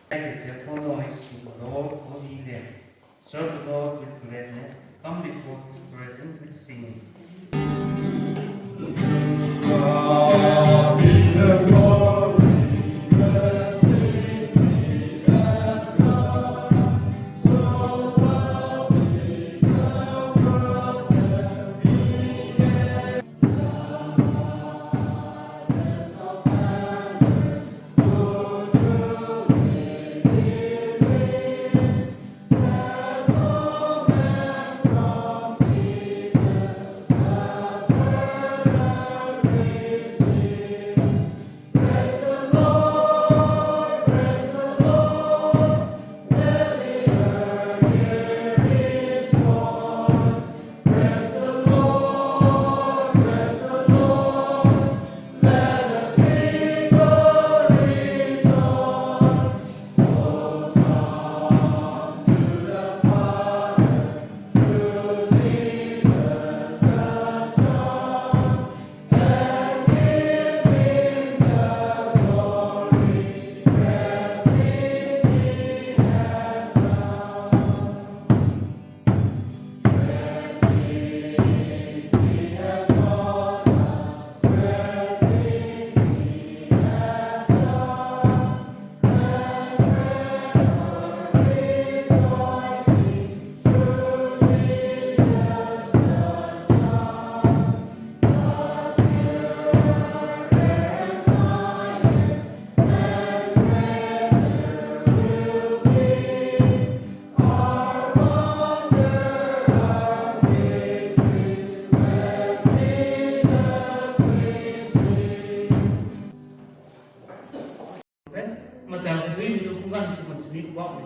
Therefore, noise to the Lord all ye there. Serve the Lord with gladness. Come before his presence with singing.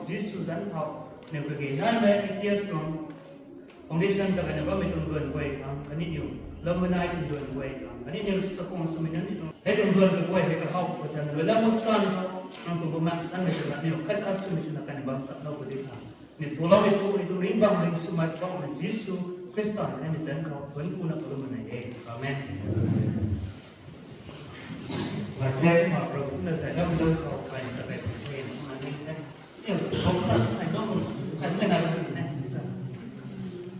Jesus dẫn học nếu cái gì nói về cái tia strong foundation ta cái nào mình tuần quay tham cái này nhiều lâm bên ai thì tuần quay tham cái này nhiều sự công sự mình nói hết tuần cái quay cái học của thằng người lâm một son nó tụi mình ăn mình là nhiều cách khác sự mình là cái này bằng sắc đâu có đi tham nên thua lâu thì tụi mình bằng mình sự mặt bằng mình Jesus Christ này mình dẫn học vẫn cũng là cái mình này amen và thế mà rồi cũng là giải đông đơn học phải là về mà nên nhiều không là phải nó phải cái nào cũng này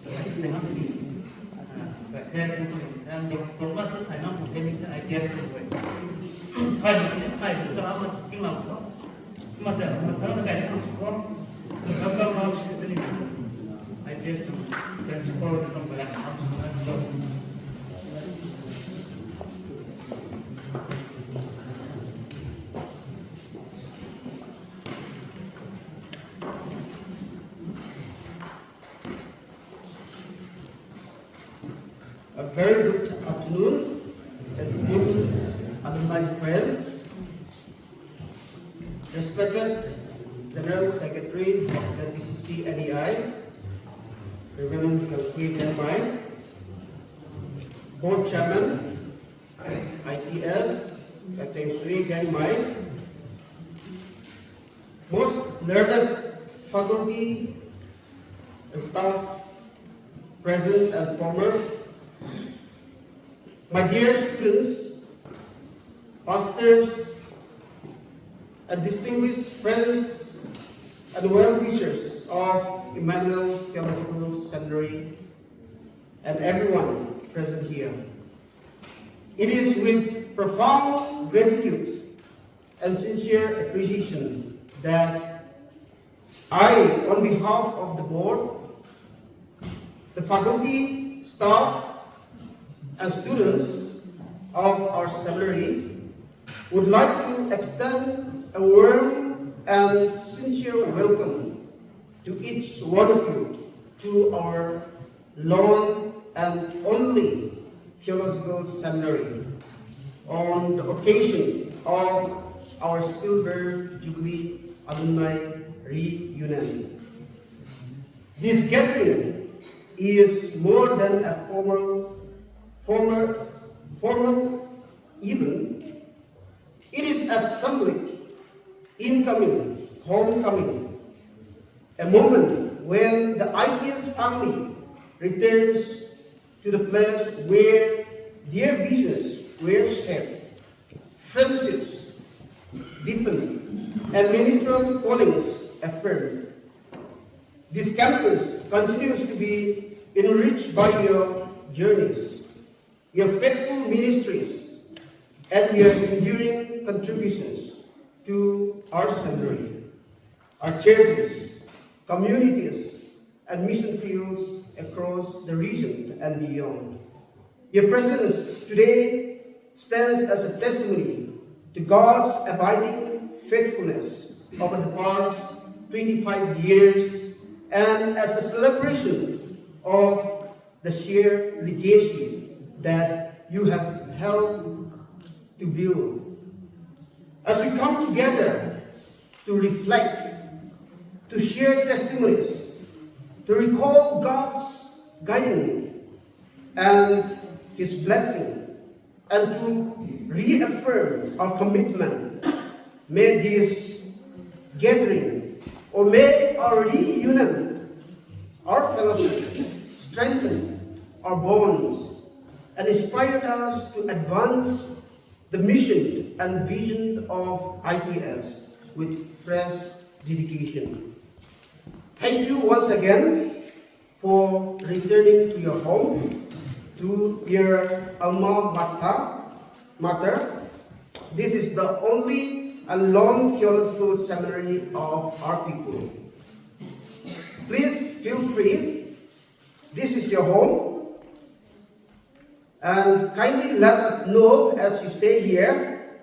vậy nên nó bị vậy thế đang cũng là phải nó một cái những idea như vậy phải cũng có lắm nhưng mà để mà nó cái nó support nó có một sự bên ideas to transport nó phải là A very good afternoon, esteemed alumni friends, respected General Secretary of ZBCC NEI, Reverend K. Delmai, Board Chairman, ITS, Captain Sui Delmai, most learned faculty and staff present and former, my dear students, pastors, and distinguished friends and well-wishers of Emmanuel Theological Seminary and everyone present here. It is with profound gratitude and sincere appreciation that I, on behalf of the board, the faculty, staff, and students of our seminary would like to extend a warm and sincere welcome to each one of you to our long and only theological seminary on the occasion of our Silver Jubilee Alumni Reunion. This gathering is more than a formal event. It is a symbolic incoming, homecoming, a moment when the ITS family returns to the place where their visions were shared, friendships deepened, and ministerial callings affirmed. This campus continues to be enriched by your journeys, your faithful ministries, and your enduring contributions to our seminary, our churches, communities, and mission fields across the region and beyond. Your presence today stands as a testimony to God's abiding faithfulness over the past 25 years and as a celebration of the shared legacy that you have helped to build. As we come together to reflect, to share testimonies, to recall God's guidance and His blessing, and to reaffirm our commitment, may this gathering, or may our reunion, our fellowship, strengthen our bonds and inspire us to advance the mission and vision of ITS with fresh dedication. Thank you once again for returning to your home, to your alma mater. This is the only and long theological seminary of our people. Please feel free. This is your home. And kindly let us know as you stay here,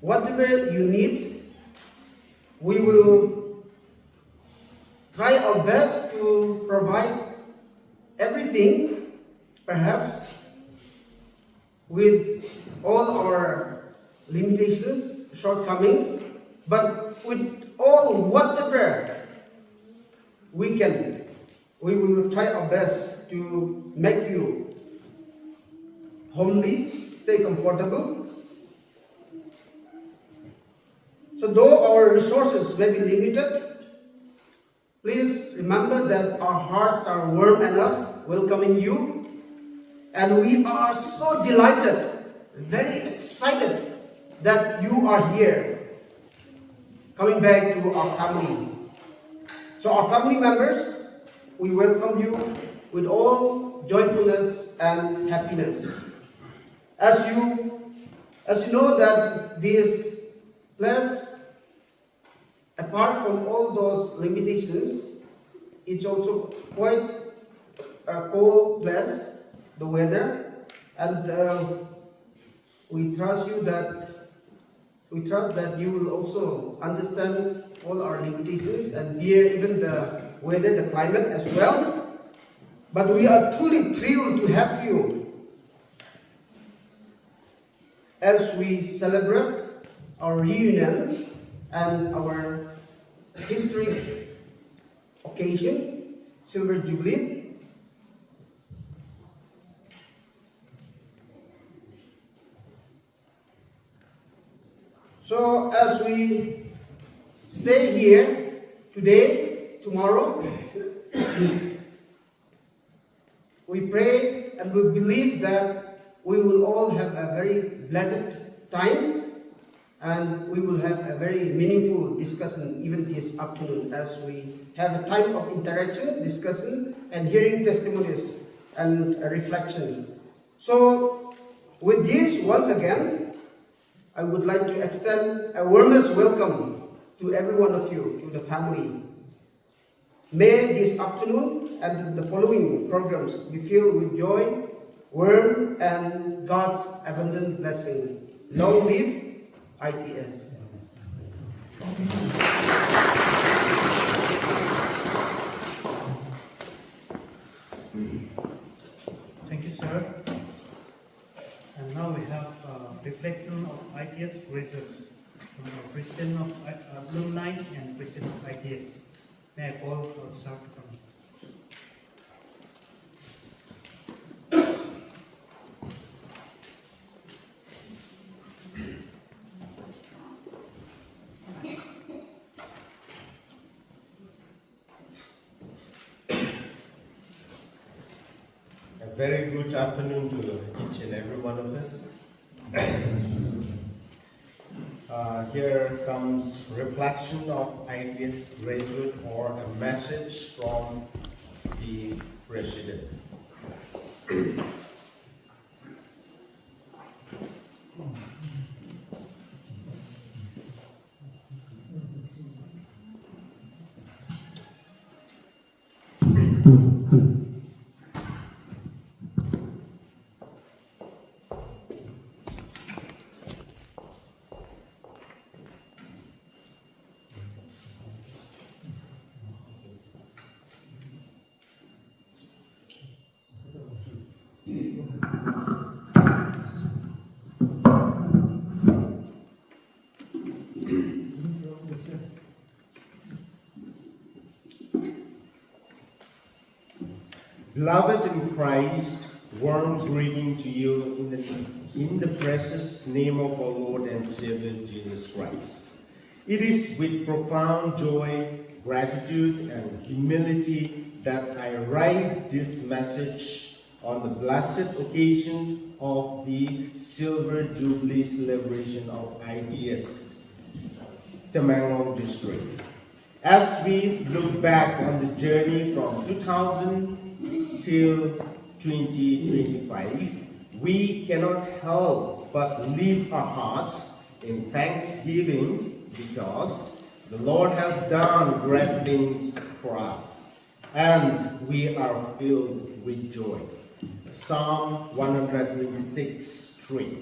whatever you need, we will try our best to provide everything, perhaps with all our limitations, shortcomings, but with all whatever we can, we will try our best to make you homely, stay comfortable. So though our resources may be limited, please remember that our hearts are warm enough welcoming you, and we are so delighted, very excited that you are here, coming back to our family. So our family members, we welcome you with all joyfulness and happiness. As you know that this place, apart from all those limitations, it's also quite a cold place, the weather, and we trust that you will also understand all our limitations and bear even the weather, the climate as well. But we are truly thrilled to have you as we celebrate our reunion and our historic occasion, Silver Jubilee. So as we stay here today, tomorrow, we pray and we believe that we will all have a very blessed time, and we will have a very meaningful discussion even this afternoon as we have a time of interaction, discussion, and hearing testimonies and reflection. So with this, once again, I would like to extend a warmest welcome to every one of you, to the family. May this afternoon and the following programs be filled with joy, warmth, and God's abundant blessing. Long live ITS. Thank you, sir. And now we have reflection of ITS graduates from the President of Alumni and President of ITS. May I call our staff to come. A very good afternoon to each and every one of us. here comes reflection of ITS graduate or a message from the president. Beloved in Christ, warm greeting to you in the precious name of our Lord and Savior Jesus Christ. It is with profound joy, gratitude, and humility that I write this message on the blessed occasion of the Silver Jubilee celebration of ITS Temanggung District. As we look back on the journey from 2000 till 2025, we cannot help but lift our hearts in thanksgiving because the Lord has done great things for us, and we are filled with joy. Psalm 126:3.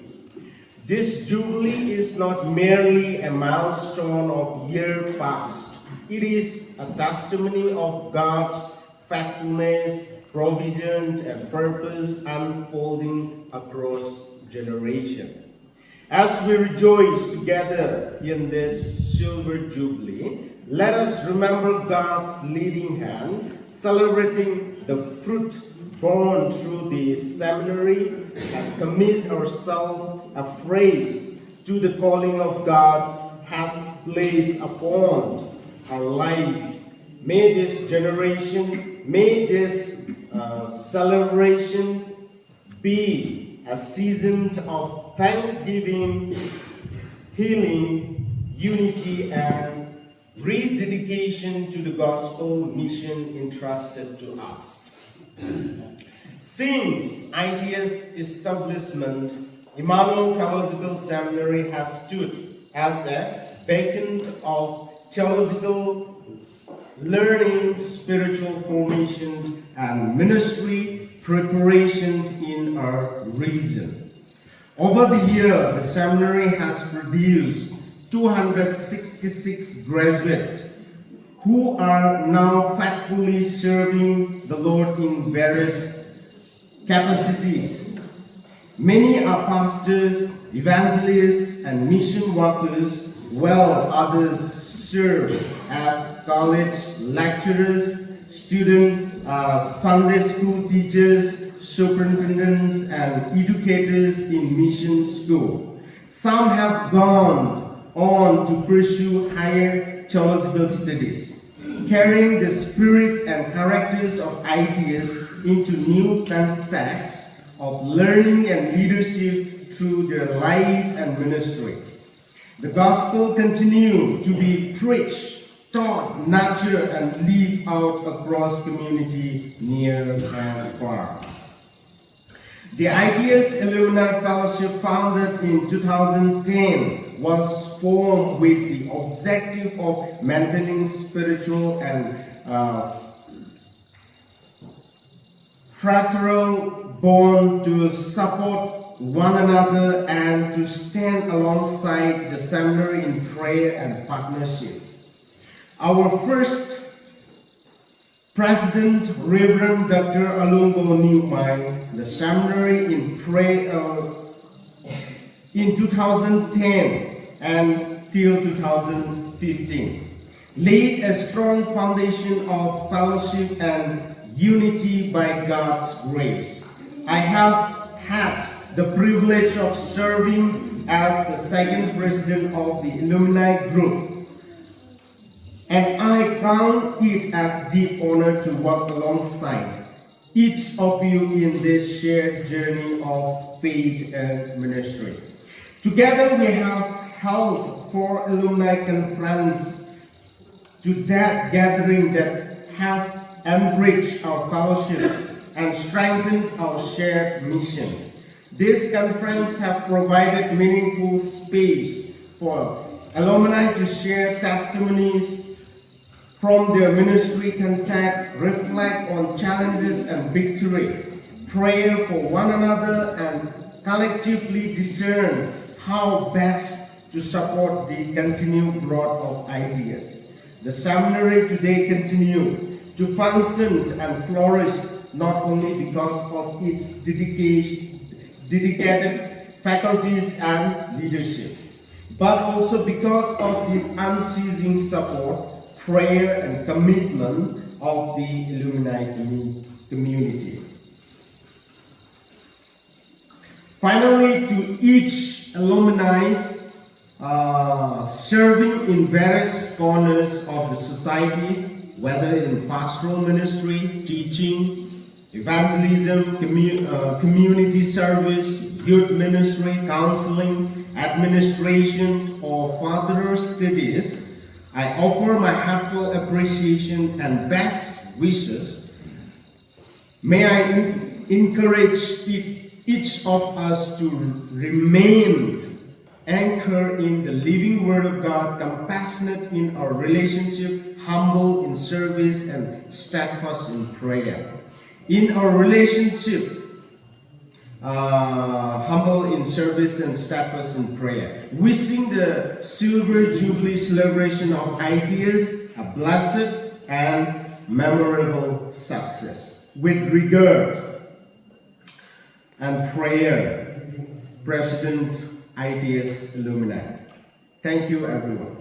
This Jubilee is not merely a milestone of year past. It is a testimony of God's faithfulness, provision, and purpose unfolding across generations. As we rejoice together in this Silver Jubilee, let us remember God's leading hand, celebrating the fruit born through the seminary, and commit ourselves afresh to the calling of God has placed upon our life. May this celebration be a season of thanksgiving, healing, unity, and rededication to the gospel mission entrusted to us. Since ITS establishment, Emmanuel Theological Seminary has stood as a beacon of theological learning, spiritual formation, and ministry preparation in our region. Over the year, the seminary has produced 266 graduates who are now faithfully serving the Lord in various capacities. Many are pastors, evangelists, and mission workers, while others serve as college lecturers, Sunday school teachers, superintendents, and educators in mission school. Some have gone on to pursue higher theological studies, carrying the spirit and characters of ITS into new contexts of learning and leadership through their life and ministry. The gospel continues to be preached, taught, nurtured, and lived out across community near and far. The ITS Alumni Fellowship, founded in 2010, was formed with the objective of maintaining spiritual and fraternal bond to support one another and to stand alongside the seminary in prayer and partnership. Our first President, Reverend Dr. Alumbo Newman, the seminary in prayer in 2010 and till 2015, laid a strong foundation of fellowship and unity by God's grace. I have had the privilege of serving as the second president of the alumni group, and I count it as deep honor to work alongside each of you in this shared journey of faith and ministry. Together we have held 4 alumni conference to that gathering that have enriched our fellowship and strengthened our shared mission. This conference have provided meaningful space for alumni to share testimonies from their ministry contact, reflect on challenges and victory, pray for one another, and collectively discern how best to support the continued growth of ideas. The seminary today continue to function and flourish not only because of its dedicated faculties and leadership, but also because of this unceasing support, prayer, and commitment of the alumni community. Finally, to each alumni serving in various corners of the society, whether in pastoral ministry, teaching, evangelism, community service, youth ministry, counseling, administration, or further studies, I offer my heartfelt appreciation and best wishes. May I encourage each of us to remain anchored in the living Word of God, compassionate in our relationship, humble in service, and steadfast in prayer. In our relationship, humble in service and steadfast in prayer. Wishing the Silver Jubilee celebration of ideas a blessed and memorable success. With regard and prayer, President ITS Alumni. Thank you, everyone.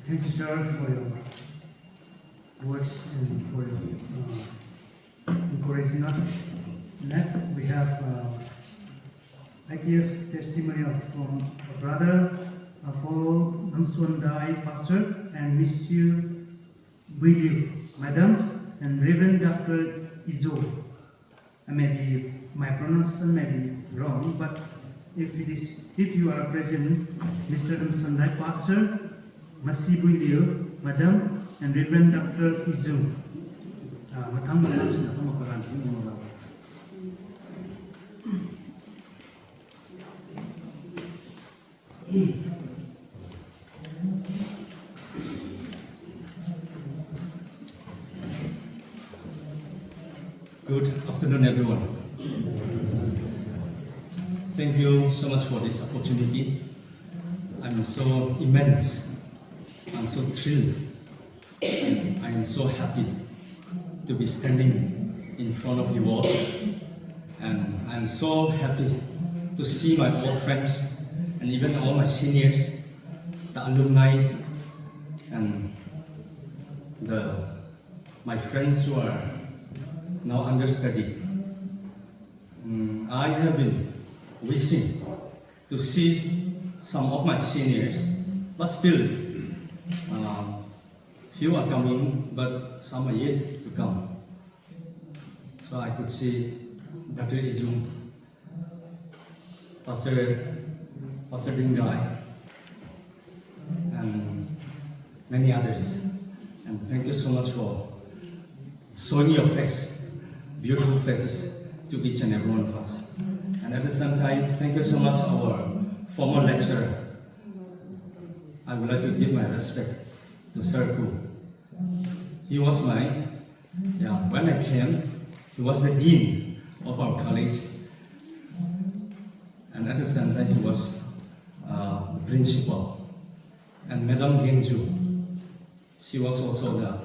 Thank you, sir, for your words and for your encouraging us. Next, we have ITS testimonial from our brother Paul Namswandai, pastor, and Miss Yu Builiu, madam, and Reverend Dr. Izo. Maybe my pronunciation may be wrong, but if you are present, Mr. Namswandai, pastor, Masi Builiu, madam, and Reverend Dr. Izo. Mathang pronunciation ako makaranting mo ba? Good afternoon, everyone. Thank you so much for this opportunity. I'm so immense. I'm so thrilled. I am so happy to be standing in front of you all. And I'm so happy to see my old friends and even all my seniors, the alumni, and my friends who are now understudy. I have been wishing to see some of my seniors, but still, few are coming, but some are yet to come. So I could see Dr. Izum, Pastor Dingai, and many others. And thank you so much for showing your face, beautiful faces to each and every one of us. And at the same time, thank you so much our former lecturer. I would like to give my respect to Sir Ku. He was when I came, he was the dean of our college. And at the same time, he was the principal. And Madame Genju, she was also the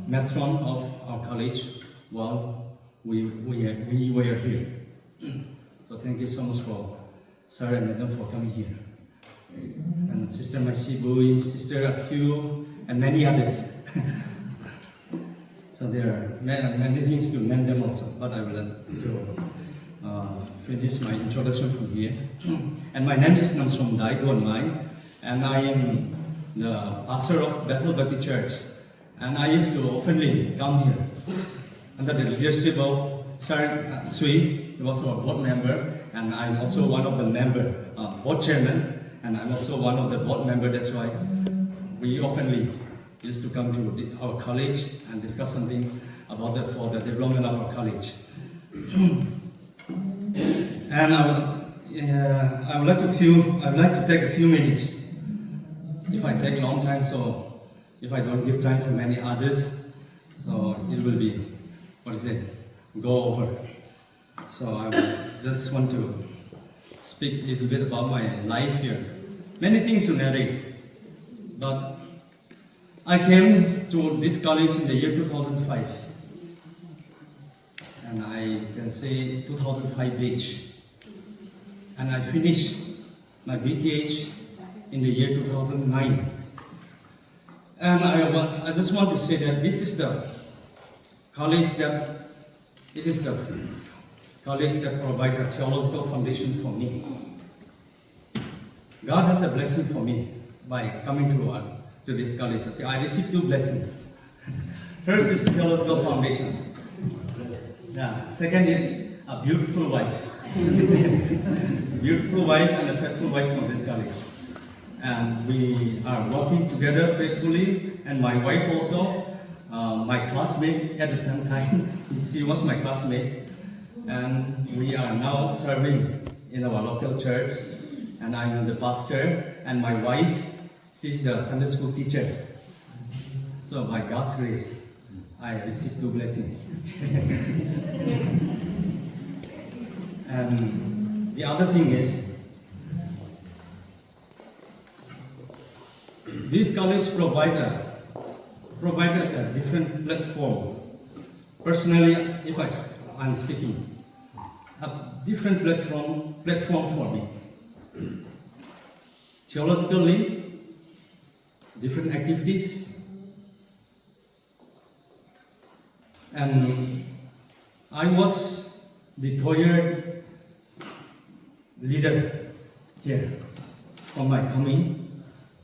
matron of our college while we were here. So thank you so much for Sir and Madam for coming here. and Sister Masibui, Sister Akyu, and many others. So there are many things to name them also, but I will finish my introduction from here. And my name is Namsom Dai Gonmai, and I am the pastor of Bethel Baptist Church. And I used to oftenly come here under the leadership of Sir Sui, who was our board member, and I'm also one of the board chairman, and I'm also one of the board member. That's why we oftenly used to come to our college and discuss something about for the development of our college. And I would like to take a few minutes. If I take a long time, so if I don't give time for many others, so it will be, go over. So I just want to speak a little bit about my life here. Many things to narrate, but I came to this college in the year 2005, and I can say 2005 batch, and I finished my BTH in the year 2009. And I just want to say that this is the college that provides a theological foundation for me. God has a blessing for me by coming to this college. Okay, I received two blessings. First is theological foundation. Yeah. Second is a beautiful wife. Beautiful wife and a faithful wife from this college. And we are working together faithfully. And my wife also, my classmate at the same time. She was my classmate. And we are now serving in our local church. And I'm the pastor. And my wife, she's the Sunday school teacher. So by God's grace, I received two blessings. And the other thing is, this college provided a different platform. Personally, if I'm speaking, a different platform for me. Theologically, different activities, and I was the choir leader here from my coming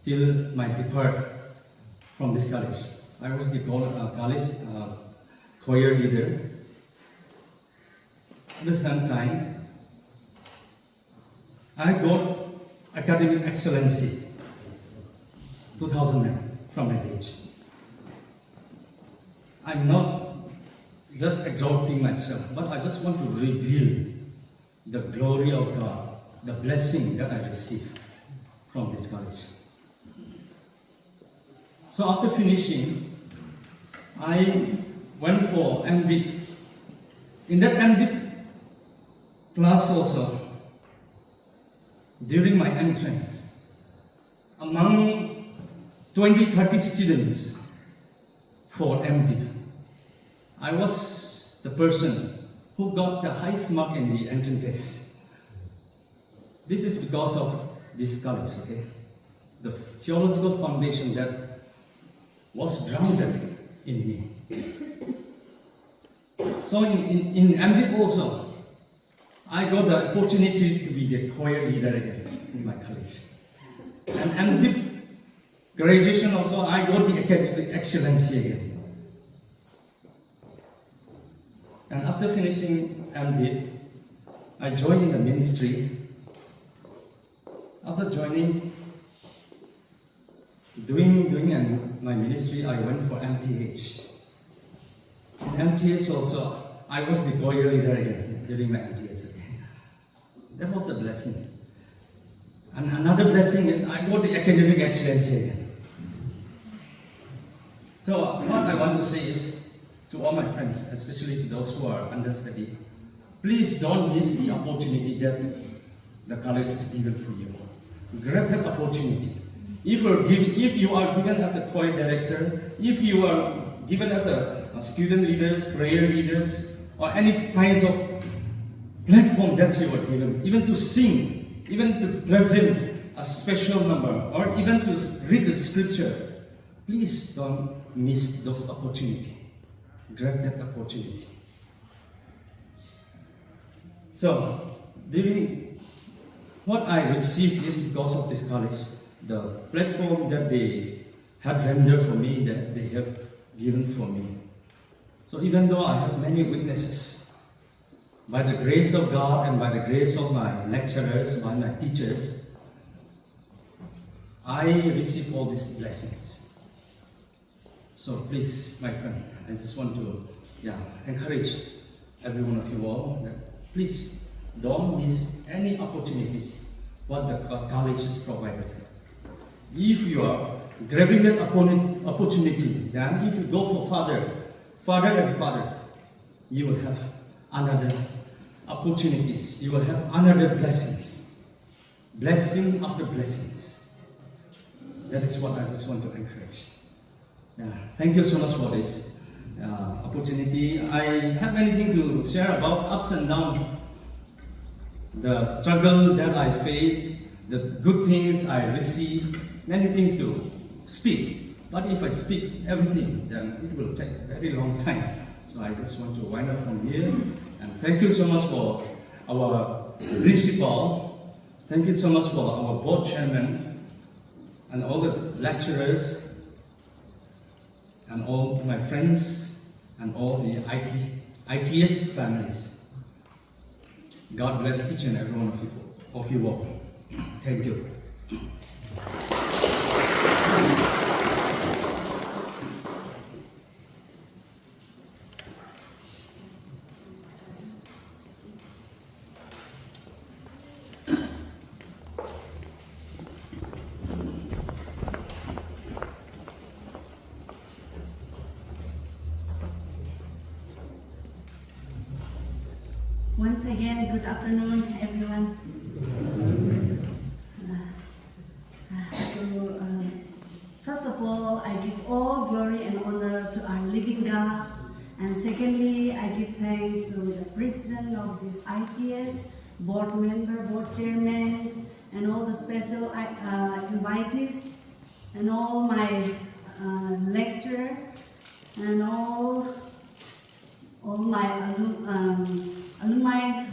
till my depart from this college. I was the college choir leader. At the same time, I got academic excellency 2009 from my age. I'm not just exalting myself, but I just want to reveal the glory of God, the blessing that I received from this college. So after finishing, I went for MDiv. In that MDiv class also, during my entrance, among 20-30 students for MDiv, I was the person who got the highest mark in the entrance test. This is because of this college, okay? The theological foundation that was grounded in me. So in MDiv also, I got the opportunity to be the choir leader again in my college. And MDiv graduation also, I got the academic excellency again. And after finishing MDiv, I joined in the ministry. After joining, doing my ministry, I went for MTH. In MTH also, I was the choir leader again during my MTH again. That was a blessing. And another blessing is I got the academic excellence again. So what I want to say is to all my friends, especially to those who are understudy, please don't miss the opportunity that the college is given for you. Grab that opportunity. If you are given as a choir director, if you are given as a student leaders, prayer leaders, or any kinds of platform that you are given, even to sing, even to present a special number or even to read the scripture, please don't miss those opportunities. Grab that opportunity. So, during what I received is because of this college, the platform that they have rendered for me, that they have given for me. So even though I have many weaknesses, by the grace of God and by the grace of my lecturers, by my teachers, I receive all these blessings. So please, my friend, I just want to encourage every one of you all that please don't miss any opportunities what the college has provided. If you are grabbing that opportunity, then if you go for further, you will have another opportunities. You will have another blessings. Blessing after blessings. That is what I just want to encourage. Thank you so much for this opportunity. I have many things to share about ups and downs, the struggle that I face, the good things I receive, many things to speak. But if I speak everything, then it will take a very long time. So I just want to wind up from here. And thank you so much for our principal. Thank you so much for our board chairman and all the lecturers and all my friends and all the ITS families. God bless each and every one of you all. Thank you. Once again, good afternoon, everyone. First of all, I give all glory and honor to our living God. And secondly, I give thanks to the president of this ITS, board member, board chairmen, and all the special invitees, and all my lecturer, and all my alumni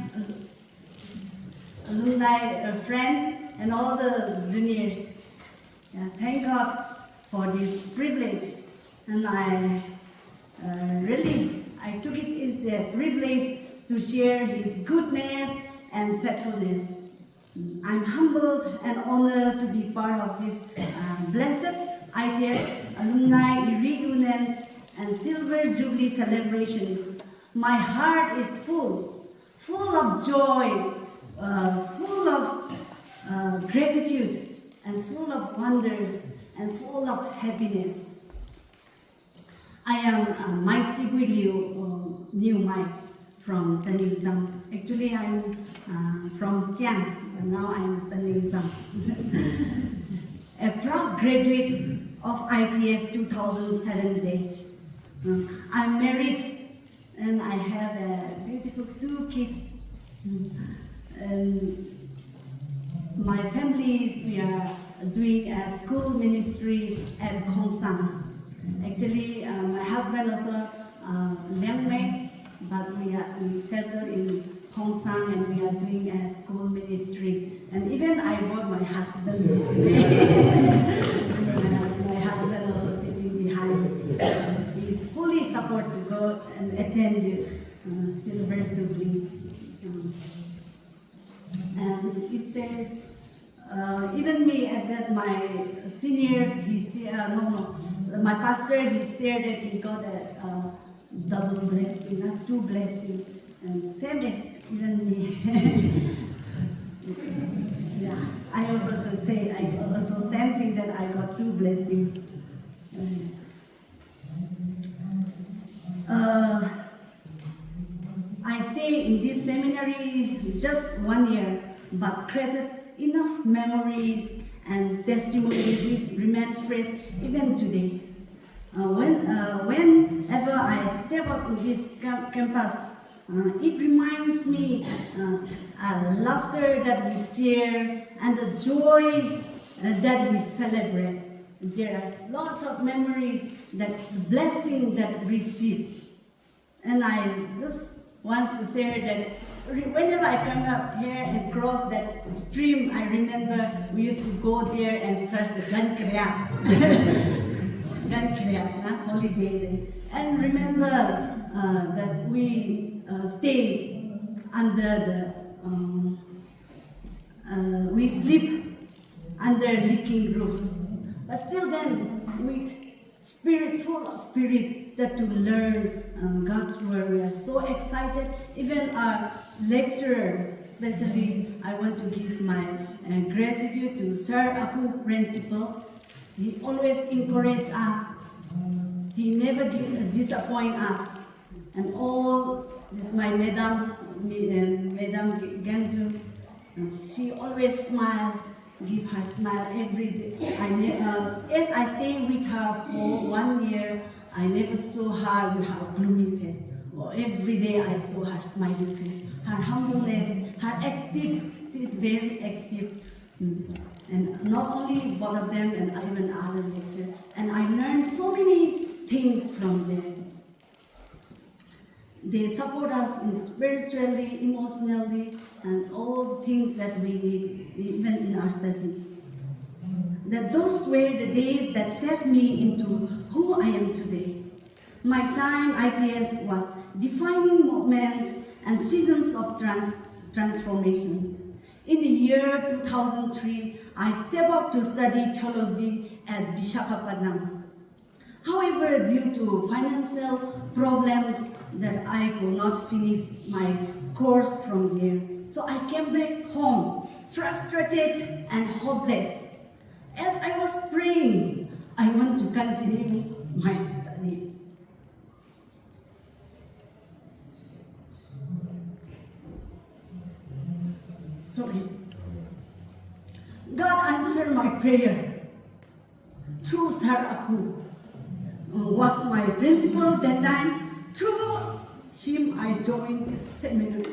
friends, and all the juniors. Thank God for this privilege, and I took it as a privilege to share His goodness and faithfulness. I'm humbled and honored to be part of this blessed ITS alumni reunion and Silver Jubilee celebration. My heart is full of joy, full of gratitude, and full of wonders, and full of happiness. I am Mai Sigui Liu, New Mai from Taningsang. Actually, I'm from Chiang, but now I'm Taningsang. A proud graduate of ITS 2007 batch. I'm married and I have a beautiful 2 kids. And my family we are doing a school ministry at Khongsang. Actually, my husband also Liang Mei, but we settled in Khongsang and we are doing a school ministry. And even I brought my husband today. My husband also sitting behind. He's fully supported to go and attend this Silver Jubilee. And it says, even me, I bet my seniors, my pastor, he said that he got a double blessing, not 2 blessings, and same as even me. Yeah, I also say, same thing that I got 2 blessings. I stayed in this seminary just 1 year, but created enough memories and testimonies which remain fresh even today. Whenever I step up in this campus, It reminds me laughter that we share and the joy that we celebrate. There are lots of memories, that blessing that we receive. And I just want to share that whenever I come up here and cross that stream, I remember we used to go there and search the Gan Kriya. Gan Kriya, holiday. And remember that we stayed under we sleep under leaking roof. But still then, with spirit, full of spirit, that to learn God's word, we are so excited. Even our lecturer, especially, I want to give my gratitude to Sir Aku Principal. He always encouraged us. He never disappoint us. And all this, my Madam Genzu, she always smile, give her smile every day. As I stay with her for 1 year, I never saw her with her gloomy face. Or every day I saw her smiling face, her humbleness, her active. She is very active. And not only both of them, and even other lecturers. And I learned so many things from them. They support us in spiritually, emotionally, and all the things that we need, even in our study. That those were the days that set me into who I am today. My time ITS was defining moment and seasons of transformation. In the year 2003, I stepped up to study theology at Visakhapatnam. However, due to financial problems, that I could not finish my course from there. So I came back home, frustrated and hopeless. As I was praying, I want to continue my study. Sorry. God answered my prayer through Sir Aku, who was my principal that time. Through him, I joined this seminary.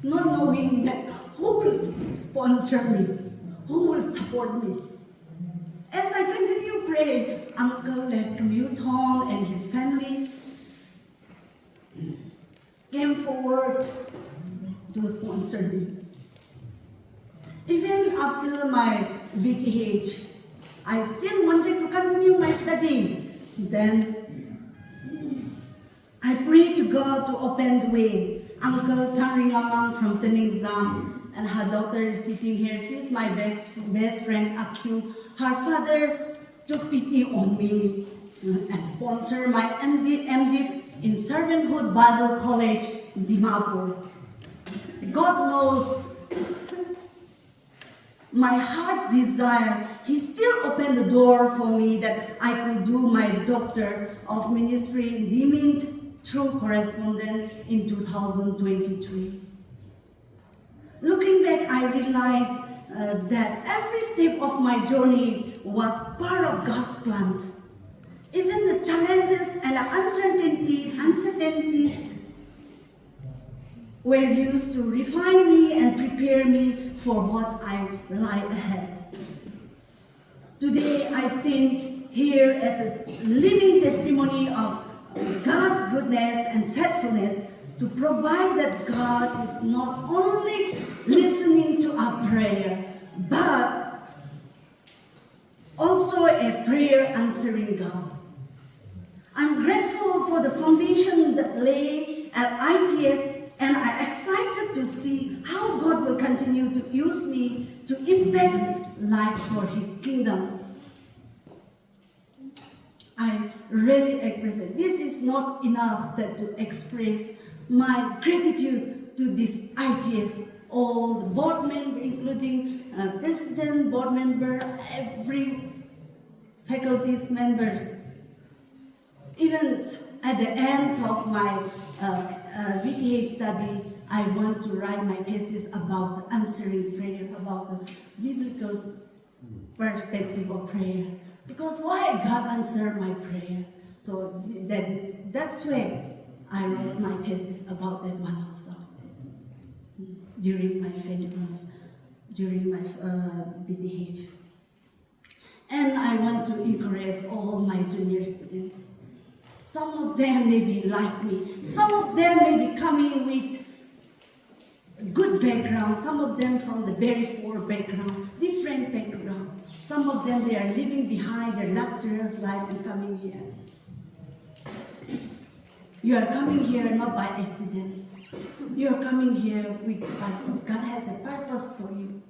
Not knowing that who will sponsor me, who will support me. As I continue praying, Uncle Yutong and his family came forward to sponsor me. Even after my VTH, I still wanted to continue my study. Then I prayed to God to open the way. Uncle Saringamang from Teningzam and her daughter is sitting here. She's my best friend, Akyu. Her father took pity on me and sponsored my MDiv in Servanthood Bible College, Dimapur. God knows my heart's desire. He still opened the door for me that I could do my Doctor of Ministry in DMint through correspondence in 2023. Looking back, I realized that every step of my journey was part of God's plan. Even the challenges and uncertainties were used to refine me and prepare me for what I lie ahead. Today, I stand here as a living testimony of God's goodness and faithfulness to provide that God is not only listening to our prayer, but also a prayer answering God. I'm grateful for the foundation that lay at ITS, and I'm excited to see how God will continue to use me to impact life for His kingdom. I really appreciate. This is not enough that to express my gratitude to this ITS, all the board members, including president, board member, every faculty's members. Even at the end of my VTH study, I want to write my thesis about answering prayer, about the biblical perspective of prayer. Because why God answered my prayer? So that's why I wrote my thesis about that one also. During my BTH. And I want to encourage all my junior students. Some of them may be like me. Some of them may be coming with good background. Some of them from the very poor background, different background. Some of them, they are leaving behind their luxurious life and coming here. You are coming here not by accident. You are coming here with purpose. God has a purpose for you.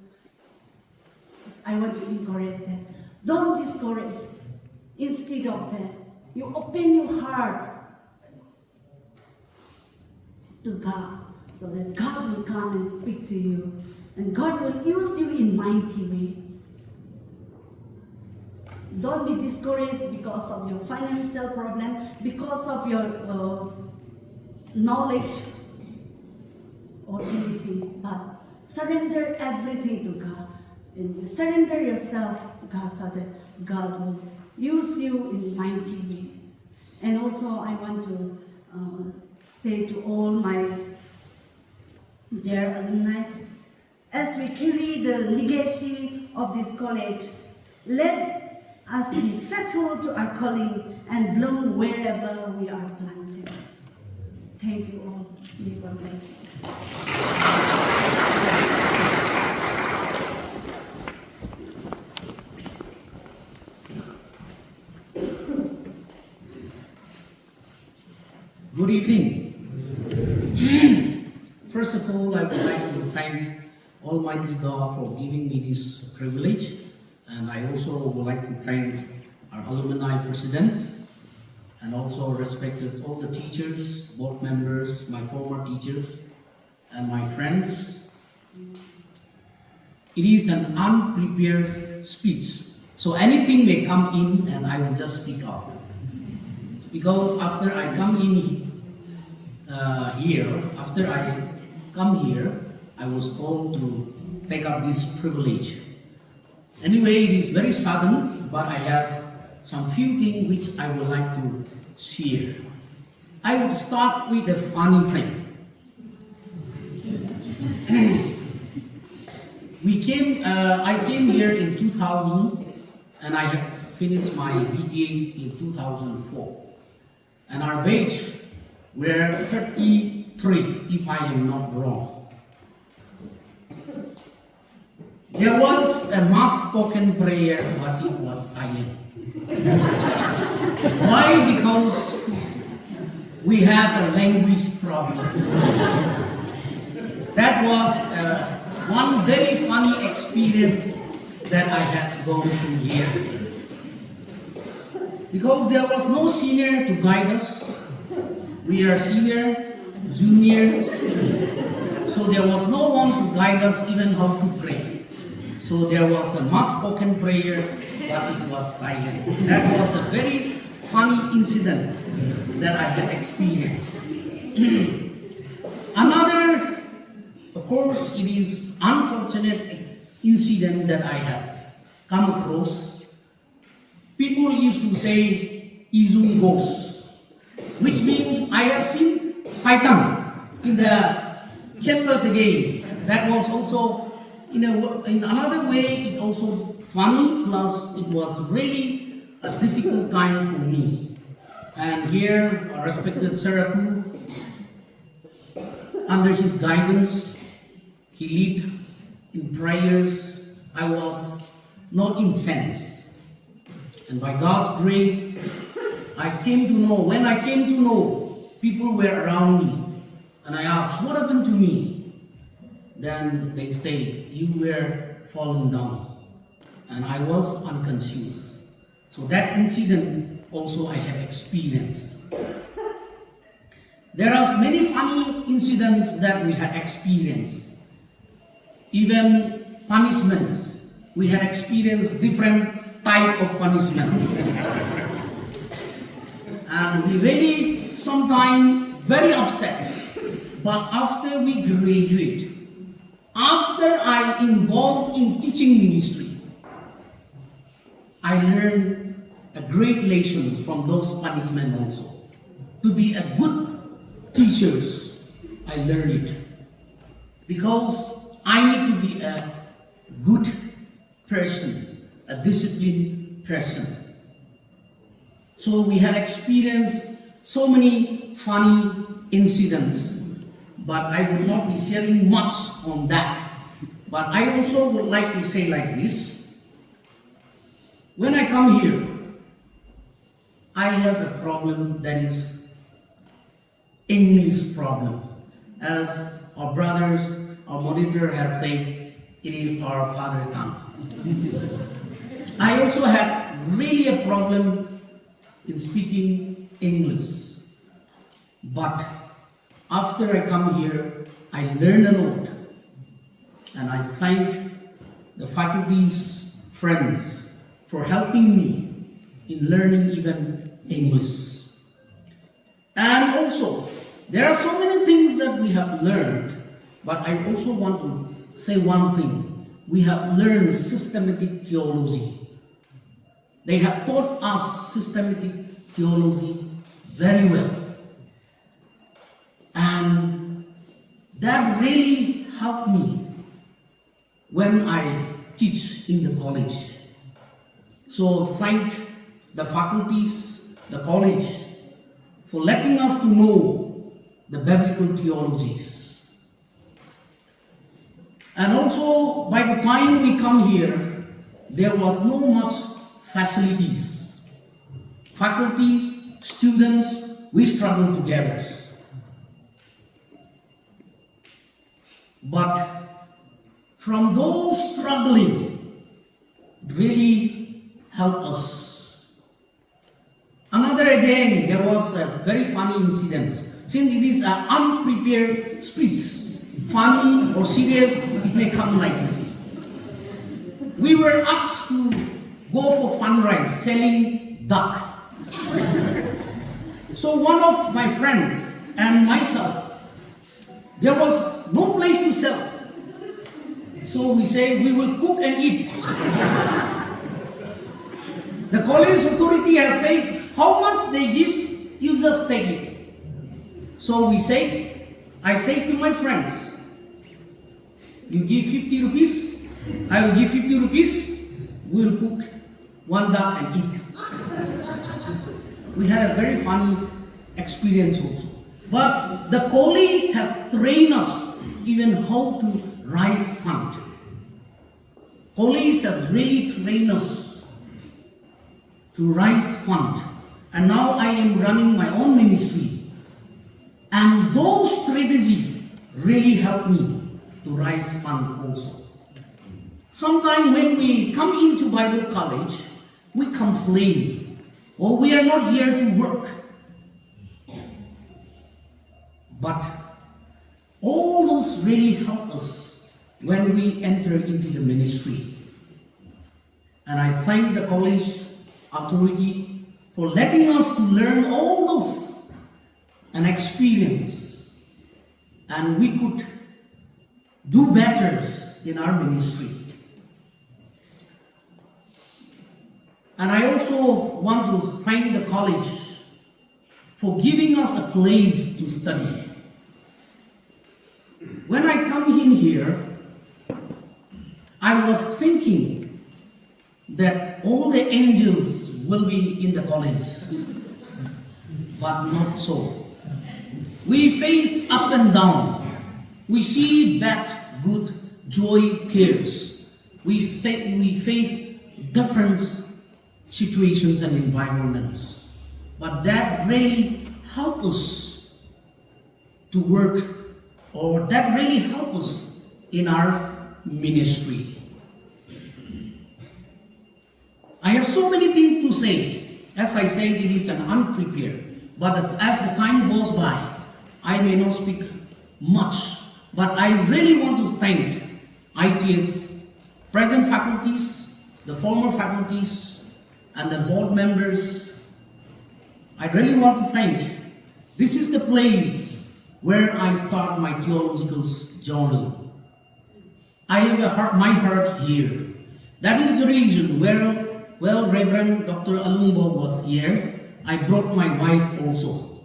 I want to encourage them. Don't discourage. Instead of that, you open your hearts to God so that God will come and speak to you. And God will use you in mighty way. Don't be discouraged because of your financial problem, because of your knowledge or anything, but surrender everything to God. And you surrender yourself to God so that God will use you in mighty way. And also I want to say to all my dear alumni, as we carry the legacy of this college, let us be faithful to our calling and bloom wherever we are planted. Thank you all. May God bless you. Good evening. First of all, I would like to thank Almighty God for giving me this privilege, and I also would like to thank our alumni president, and also respected all the teachers, board members, my former teachers, and my friends. It is an unprepared speech, so anything may come in and I will just speak up. Because after I come in here, I was told to take up this privilege. Anyway, it is very sudden, but I have some few things which I would like to share. I would start with a funny thing. I came here in 2000, and I have finished my BTS in 2004. And our batch were 33, if I am not wrong. There was a mass spoken prayer, but it was silent. Why? Because we have a language problem. That was one very funny experience that I had gone through here. Because there was no senior to guide us. We are senior, junior, so there was no one to guide us even how to pray. So there was a mass spoken prayer, but it was silent. That was a very funny incident that I had experienced. Another, of course, it is unfortunate incident that I have come across. People used to say, Izum ghost, which means I have seen Satan in the campus again. That was also, in another way, it also funny, plus it was really a difficult time for me. And here, our respected Saraku, under his guidance, he led in prayers. I was not incensed. And by God's grace, when I came to know, people were around me. And I asked, what happened to me? Then they say, you were fallen down. And I was unconscious. So that incident also I have experienced. There are many funny incidents that we had experienced. Even punishment. We had experienced different type of punishment. And we really sometimes very upset. But after we graduate, after I involved in teaching ministry, I learned a great lessons from those punishments also. To be a good teachers, I learned it. Because I need to be a good person, a disciplined person. So we had experienced so many funny incidents, but I will not be sharing much on that. But I also would like to say like this. When I come here, I have a problem that is English problem. As our brothers, our monitor has said, it is our father tongue. I also had really a problem in speaking English. But after I come here, I learn a lot. And I thank the faculty's friends for helping me in learning even English. And also, there are so many things that we have learned, but I also want to say one thing. We have learned systematic theology. They have taught us systematic theology very well. And that really helped me when I teach in the college. So thank the faculties, the college, for letting us to know the biblical theologies. And also, by the time we come here, there was no much facilities. Faculties, students, we struggle together. But from those struggling, really helped us. Another again, there was a very funny incident. Since it is an unprepared speech, funny or serious, it may come like this. We were asked to go for fundraise, selling duck. So one of my friends and myself, there was no place to sell. So we say we will cook and eat. The college authority has said, how much they give, you just take it. So we say, I say to my friends, you give 50 rupees, I will give 50 rupees, we will cook one duck and eat. We had a very funny experience also. But the college has trained us even how to raise fund. College has really trained us to raise fund. And now I am running my own ministry. And those strategies really help me to raise fund also. Sometimes when we come into Bible college, we complain, oh, we are not here to work. But all those really help us when we enter into the ministry. And I thank the college authority for letting us to learn all those and experience. And we could do better in our ministry. And I also want to thank the college for giving us a place to study. When I come in here, I was thinking that all the angels will be in the college, but not so. We face up and down. We see bad, good, joy, tears. We face different situations and environments. But that really helps us to work, or that really helps us in our ministry. I have so many things to say. As I said, it is an unprepared. But as the time goes by, I may not speak much. But I really want to thank ITS, present faculties, the former faculties, and the board members. I really want to thank. This is the place where I start my theological journey. I have my heart here. That is the reason well, Reverend Dr. Alumbo was here. I brought my wife also,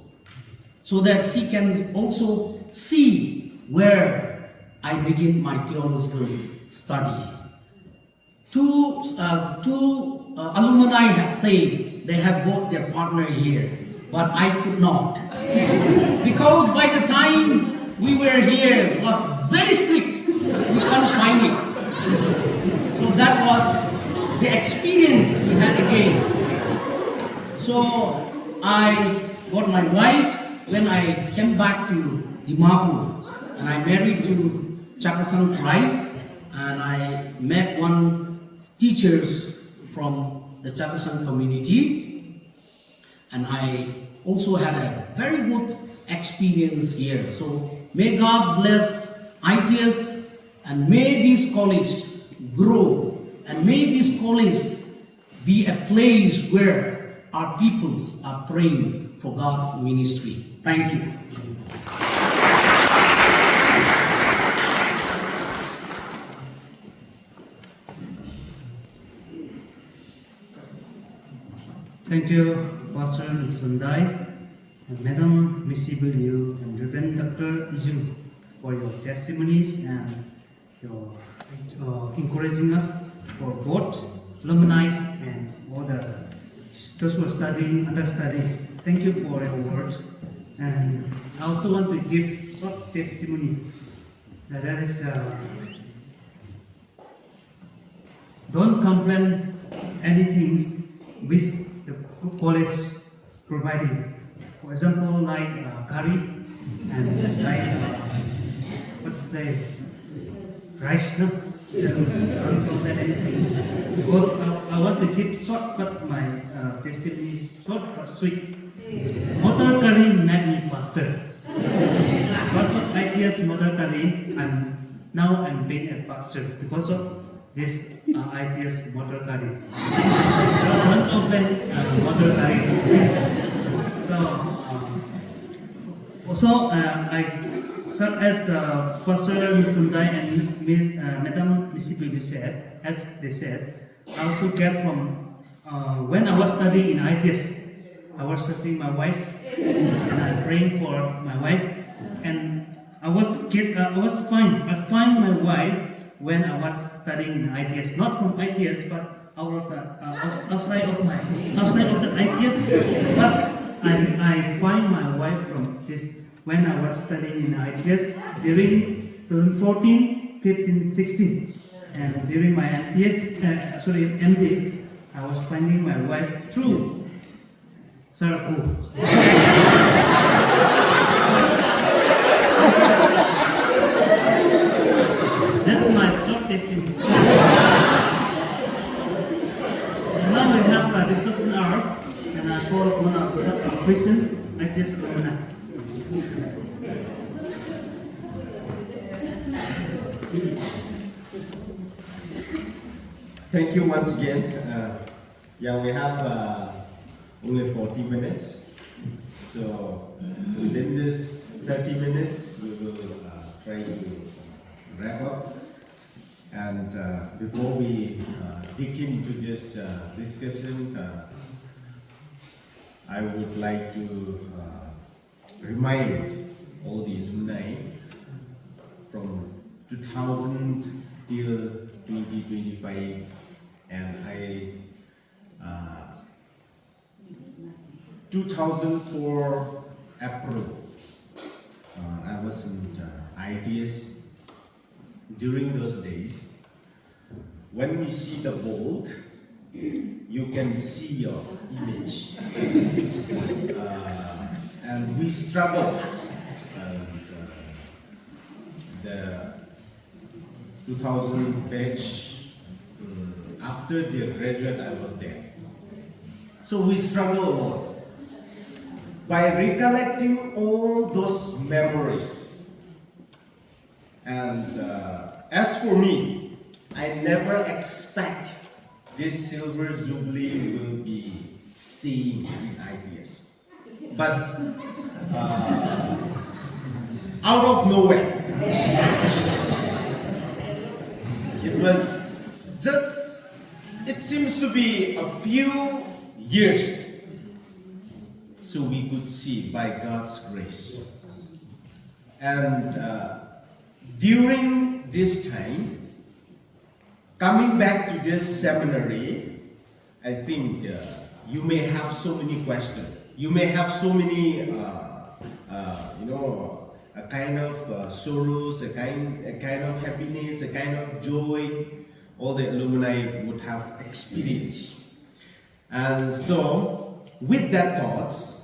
so that she can also see where I begin my theological study. Two alumni have said they have brought their partner here, but I could not. Because by the time we were here, it was very strict. We can't find it. So that was the experience we had again. So I got my wife when I came back to Dimapur, and I married to Chakasang tribe, and I met one teachers from the Chakasang community, and I also had a very good experience here. So may God bless ITS, and may this college grow, and may this college be a place where our peoples are trained for God's ministry. Thank you. Thank you, Pastor Sundai, and Madam Missy Liu, and Reverend Dr. Izu for your testimonies and your encouraging us for both alumni and all those who are studying, understudying. Thank you for your words. And I also want to give short testimony. That is, don't complain anything which the college providing. For example, like curry and like let's say rice. No? Don't complain anything, because I want to keep short, but my testimony is short but sweet. Motor curry made me faster. Because of ITS motor curry, I'm being a pastor because of this ITS motor curry. Don't complain motor curry. So also I serve as Pastor Sundai and Madam Missy said, as they said, I also get from when I was studying in ITS. I was searching my wife and I praying for my wife, and I was fine. I find my wife when I was studying in ITS, not from ITS, but outside of the ITS. But I find my wife from this when I was studying in ITS during 2014, 15, 16, and during my MD, I was finding my wife through Saraku. That's my short testimony. Now we have a discussion hour, and I call one of Christian, ITS alumni. Thank you once again. We have only 40 minutes. So within this 30 minutes, we will try to wrap up. And before we dig into this discussion, I would like to remind all the alumni from 2000 till 2025, and 2004 April, I was in ITS. During those days, when we see the bolt, you can see your image, and we struggle. And the 2000 batch, after the graduate, I was there. So we struggle a lot. By recollecting all those memories, and as for me, I never expect this silver jubilee will be seen in ITS. But out of nowhere. It was just, it seems to be a few years. So we could see by God's grace. And during this time, coming back to this seminary, I think you may have so many questions. You may have so many, a kind of sorrows, a kind of happiness, a kind of joy, all the alumni would have experienced. And so, with that thoughts,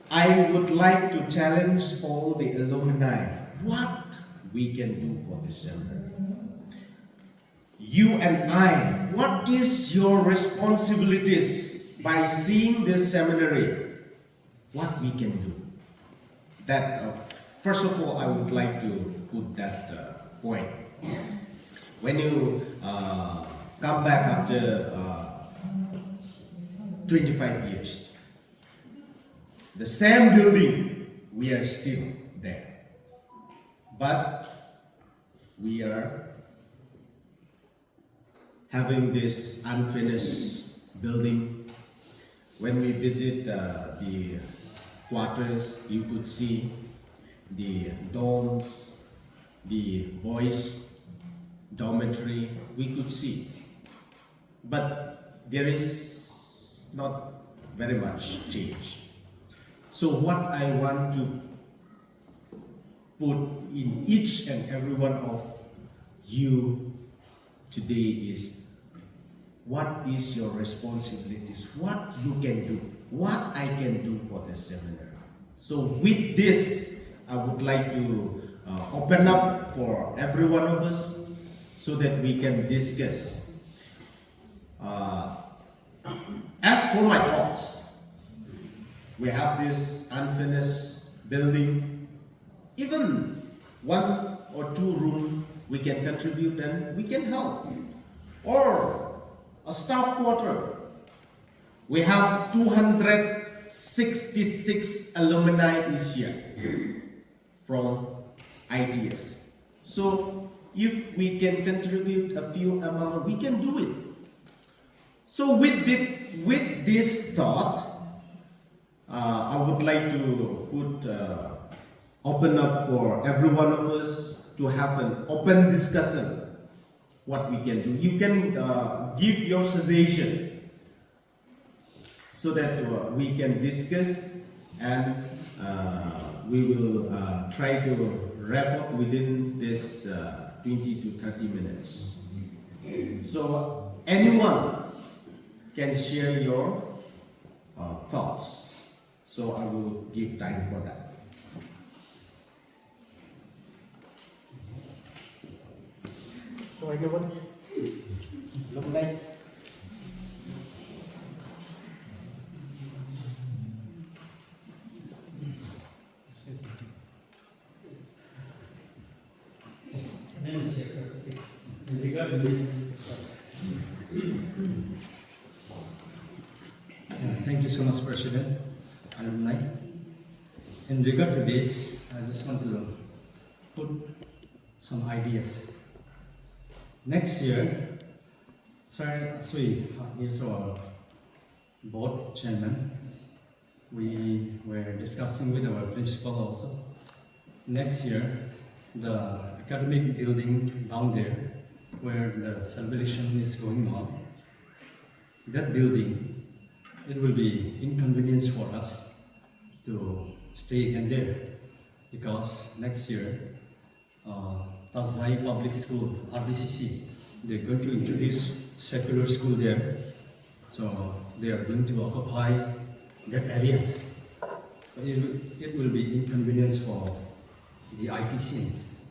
I would like to challenge all the alumni what we can do for this seminary. You and I, what is your responsibilities by seeing this seminary? What we can do? That first of all, I would like to put that point. When you come back after 25 years, the same building, we are still there. But we are having this unfinished building. When we visit the quarters, you could see the dorms, the boys' dormitory, we could see. But there is not very much change. So what I want to put in each and every one of you today is, what is your responsibilities? What you can do? What I can do for the seminar? So with this, I would like to open up for every one of us so that we can discuss. As for my thoughts, we have this unfinished building. Even 1 or 2 rooms we can contribute and we can help. Or a staff quarter. We have 266 alumni this year from ITS. So if we can contribute a few amount, we can do it. So with this thought, I would like to open up for every one of us to have an open discussion what we can do. You can give your suggestion so that we can discuss, and we will try to wrap up within this 20 to 30 minutes. So anyone can share your thoughts. So I will give time for that. So I give one. Look like In regard to this, thank you so much, President, alumni. In regard to this, I just want to put some ideas. Next year, sir, as we is our board chairman, we were discussing with our principal also. Next year, the academic building down there, where the celebration is going on, that building, it will be inconvenience for us to stay again there, because next year, Tazai Public School, RBCC, they're going to introduce secular school there. So they are going to occupy that areas. So it will be inconvenience for the ITCs.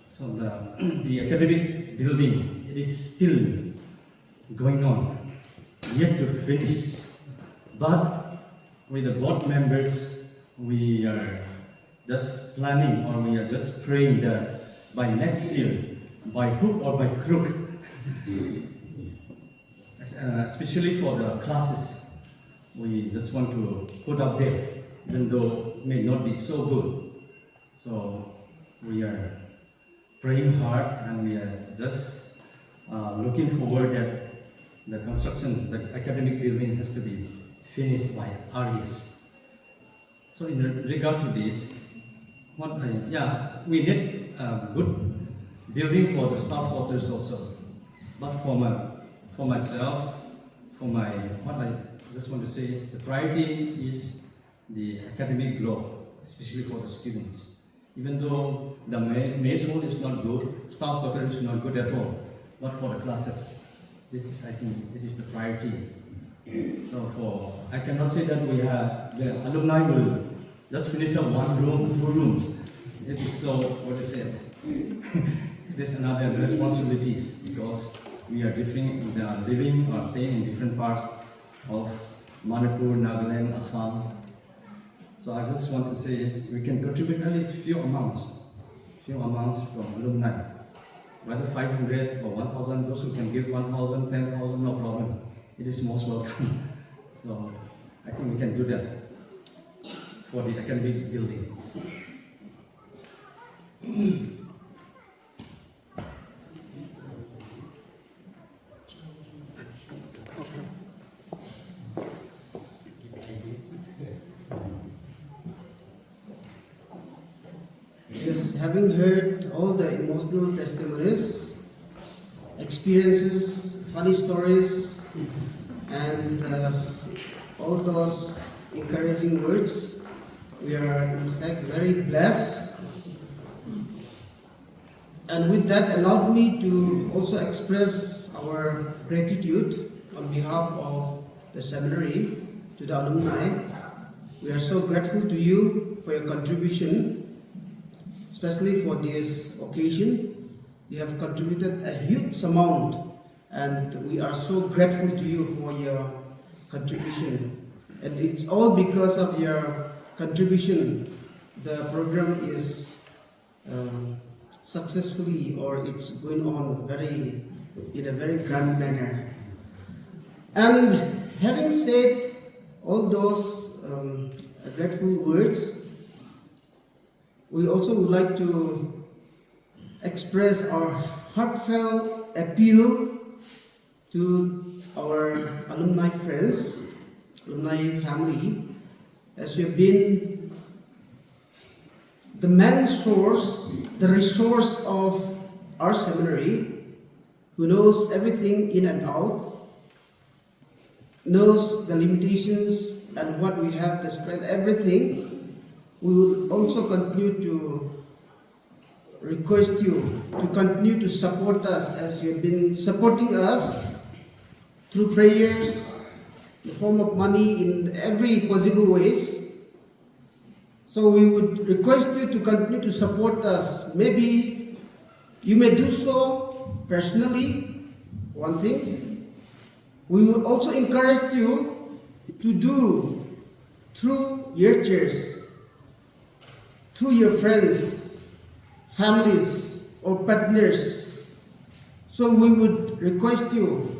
So the academic building, it is still going on, yet to finish. But with the board members, we are just planning, or we are just praying that by next year, by hook or by crook, especially for the classes, we just want to put up there even though it may not be so good. So we are praying hard, and we are just looking forward that the construction, the academic building has to be finished by earliest. So in regard to this, we need a good building for the staff quarters also. But for myself, what I just want to say is the priority is the academic growth, especially for the students. Even though the mess hall is not good, staff quarters is not good at all, but for the classes, this is, I think, it is the priority. So I cannot say that the alumni will just finish up 1 room, 2 rooms. It is so, what is it? It is another responsibilities, because we are living or staying in different parts of Manipur, Nagaland, Assam. So I just want to say is we can contribute at least few amounts from alumni. Whether 500 or 1,000, those who can give 1,000, 10,000, no problem. It is most welcome. So I think we can do that for the academic building. Yes, having heard all the emotional testimonies, experiences, funny stories, and all those encouraging words, we are in fact very blessed. And with that, allow me to also express our gratitude on behalf of the seminary to the alumni. We are so grateful to you for your contribution, especially for this occasion. You have contributed a huge amount, and we are so grateful to you for your contribution. And it's all because of your contribution the program is successfully, or it's going on in a very grand manner. And having said all those grateful words, we also would like to express our heartfelt appeal to our alumni friends, alumni family, as you have been the main source, the resource of our seminary, who knows everything in and out, knows the limitations and what we have, the strength, everything. We will also continue to request you to continue to support us as you have been supporting us through prayers, in the form of money, in every possible ways. So we would request you to continue to support us. Maybe you may do so personally, one thing. We will also encourage you to do through your church, through your friends, families, or partners. So we would request you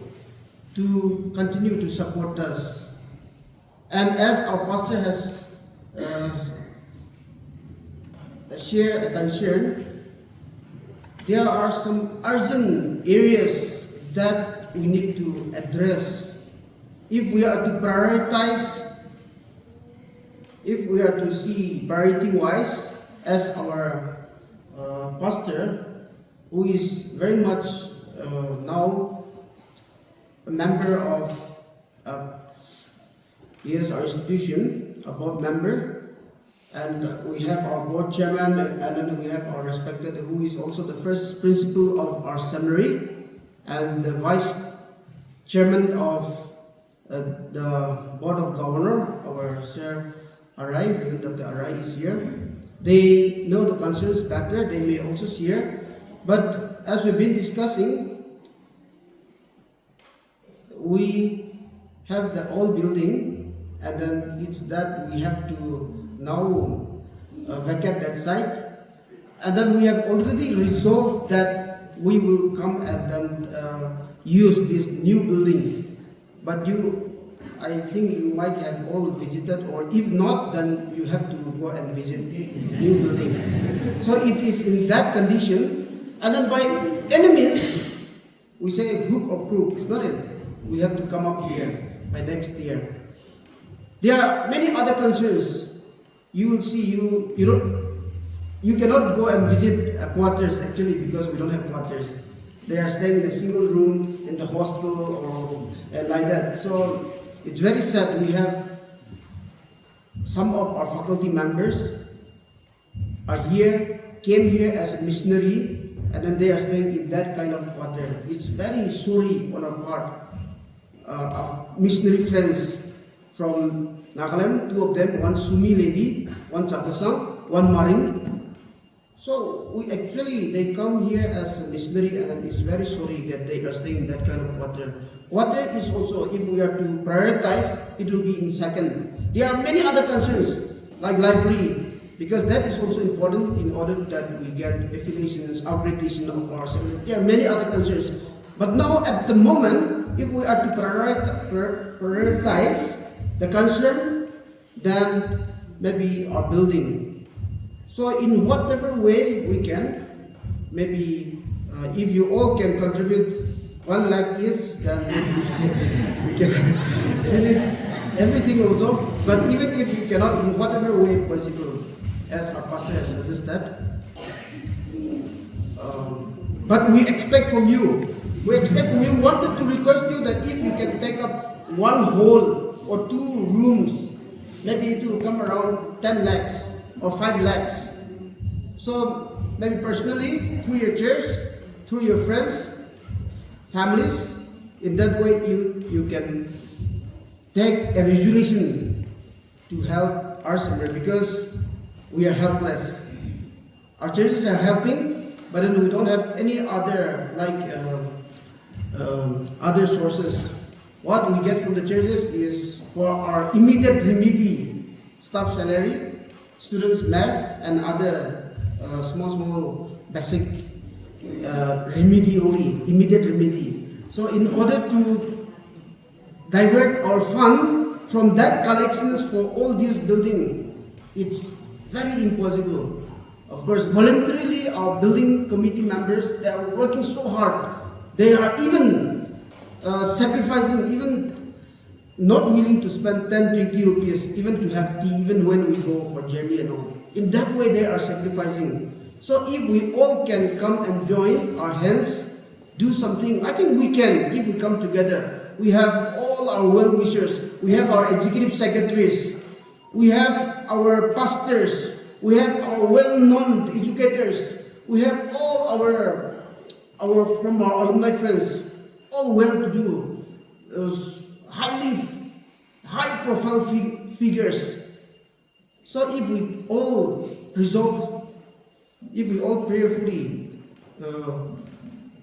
to continue to support us. And as our pastor has shared a concern, there are some urgent areas that we need to address. If we are to prioritize, if we are to see priority-wise, as our pastor, who is very much now a member of yes, our institution, a board member, and we have our board chairman, and then we have our respected, who is also the first principal of our seminary, and the vice chairman of the board of governor, our Sir Arai, Dr. Arai is here. They know the concerns better, they may also share. But as we've been discussing, we have the old building, and then it's that we have to now vacate that site. And then we have already resolved that we will come and then use this new building. But you I think you might have all visited, or if not, then you have to go and visit the new building. So it is in that condition, and then by any means, we say a hook or crook, it's not it. We have to come up here by next year. There are many other concerns. You will see, you cannot go and visit quarters actually, because we don't have quarters. They are staying in a single room in the hostel or like that. So it's very sad. We have some of our faculty members are here, came here as a missionary, and then they are staying in that kind of quarter. It's very sorry on our part. Our missionary friends from Nagaland, two of them, one Sumi lady, one Chakasang, one Maring. So they come here as a missionary, and it's very sorry that they are staying in that kind of quarter. Quarter is also, if we are to prioritize, it will be in second. There are many other concerns, like library, because that is also important in order that we get affiliations, accreditation of our seminary. There are many other concerns. But now, at the moment, if we are to prioritize the concern, then maybe our building. So in whatever way we can, maybe if you all can contribute 1 lakh each, then we can finish everything also. But even if you cannot, in whatever way possible, as our pastor has suggested, but we expect from you, wanted to request you that if you can take up 1 hall or 2 rooms, maybe it will come around 10 lakhs or 5 lakhs. So maybe personally, through your church, through your friends, families, in that way you can take a resolution to help our seminary, because we are helpless. Our churches are helping, but then we don't have any other other sources. What we get from the churches is for our immediate remedy, staff salary, students' mess, and other small basic remedy only, immediate remedy. So in order to divert our fund from that collections for all these building, it's very impossible. Of course, voluntarily, our building committee members, they are working so hard. They are even sacrificing, even not willing to spend 10, 20 rupees, even to have tea, even when we go for journey and all. In that way, they are sacrificing. So if we all can come and join our hands, do something, I think we can, if we come together. We have all our well-wishers, we have our executive secretaries, we have our pastors, we have our well-known educators, we have all our from our alumni friends, all well-to-do, high-profile figures. So if we all resolve, if we all prayerfully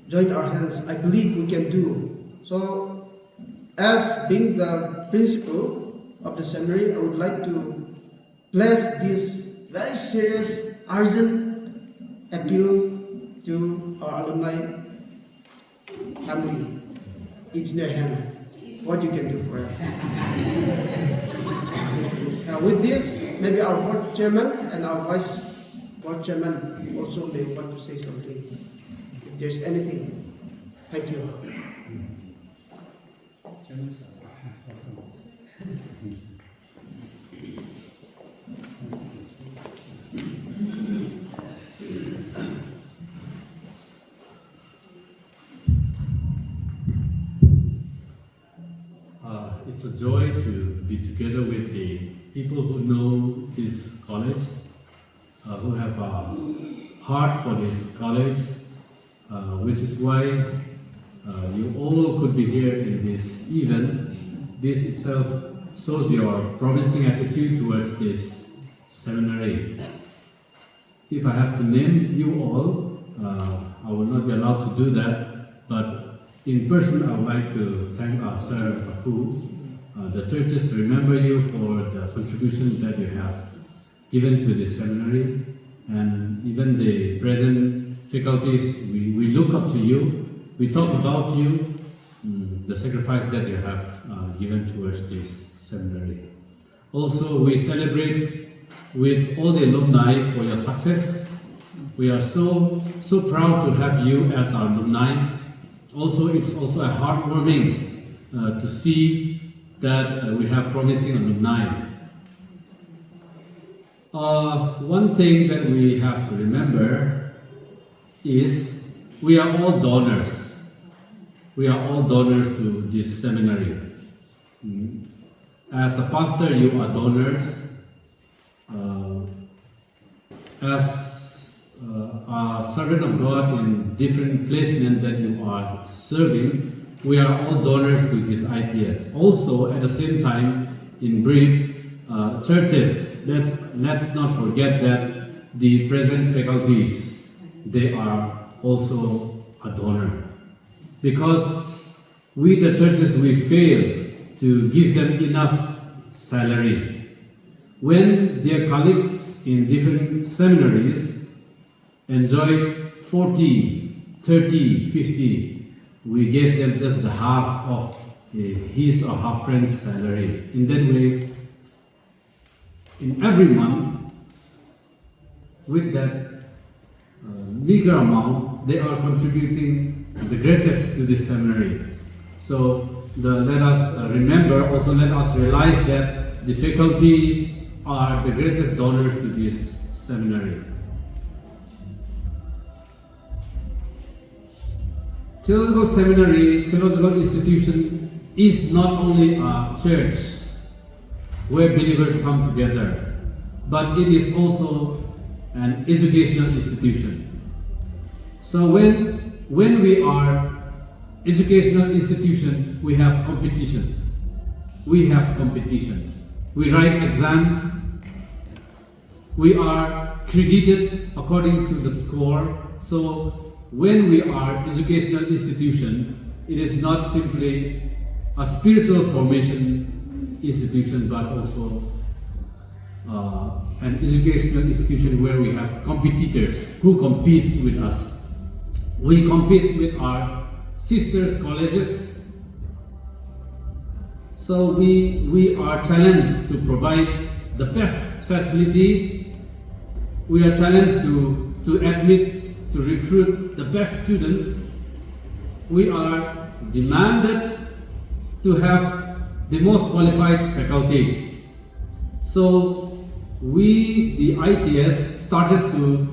join our hands, I believe we can do. So, as being the principal of the seminary, I would like to place this very serious, urgent appeal to our alumni family. Each in their hand, what you can do for us. With this, maybe our board chairman and our vice board chairman also may want to say something. If there's anything. Thank you. It's a joy to be together with the people who know this college, who have a heart for this college, which is why you all could be here in this event. This itself shows your promising attitude towards this seminary. If I have to name you all, I will not be allowed to do that, but in person I would like to thank Sir Baku. The churches remember you for the contribution that you have given to the seminary, and even the present faculties, we look up to you, we talk about you. the sacrifice that you have given towards this seminary. Also, we celebrate with all the alumni for your success. We are so proud to have you as our alumni. Also, it's also a heartwarming to see that we have promising alumni. One thing that we have to remember is we are all donors. We are all donors to this seminary. As a pastor, you are donors. As a servant of God in different placement that you are serving, we are all donors to this ITS. Also, at the same time, in brief, churches, let's not forget that the present faculties, they are also a donor. Because we, the churches, we fail to give them enough salary. When their colleagues in different seminaries enjoy 40, 30, 50, we gave them just the half of his or her friend's salary. In that way, in every month, with that meager amount, they are contributing the greatest to this seminary. So let us remember, also let us realize that the faculties are the greatest donors to this seminary. Theological Seminary, Theological Institution is not only a church where believers come together, but it is also an educational institution. So when we are educational institution, we have competitions. We have competitions. We write exams. We are credited according to the score. So when we are educational institution, it is not simply a spiritual formation institution, but also an educational institution where we have competitors who compete with us. We compete with our sisters colleges. So we are challenged to provide the best facility. We are challenged to admit, to recruit the best students. We are demanded to have the most qualified faculty. So we, the ITS, started to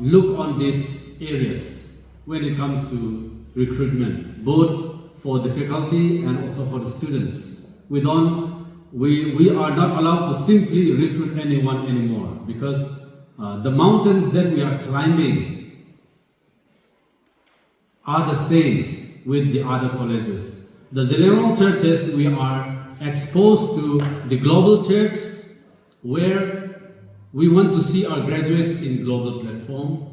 look on these areas when it comes to recruitment, both for the faculty and also for the students. We are not allowed to simply recruit anyone anymore, because the mountains that we are climbing are the same with the other colleges. The Zeleron churches, we are exposed to the global church, where we want to see our graduates in global platform,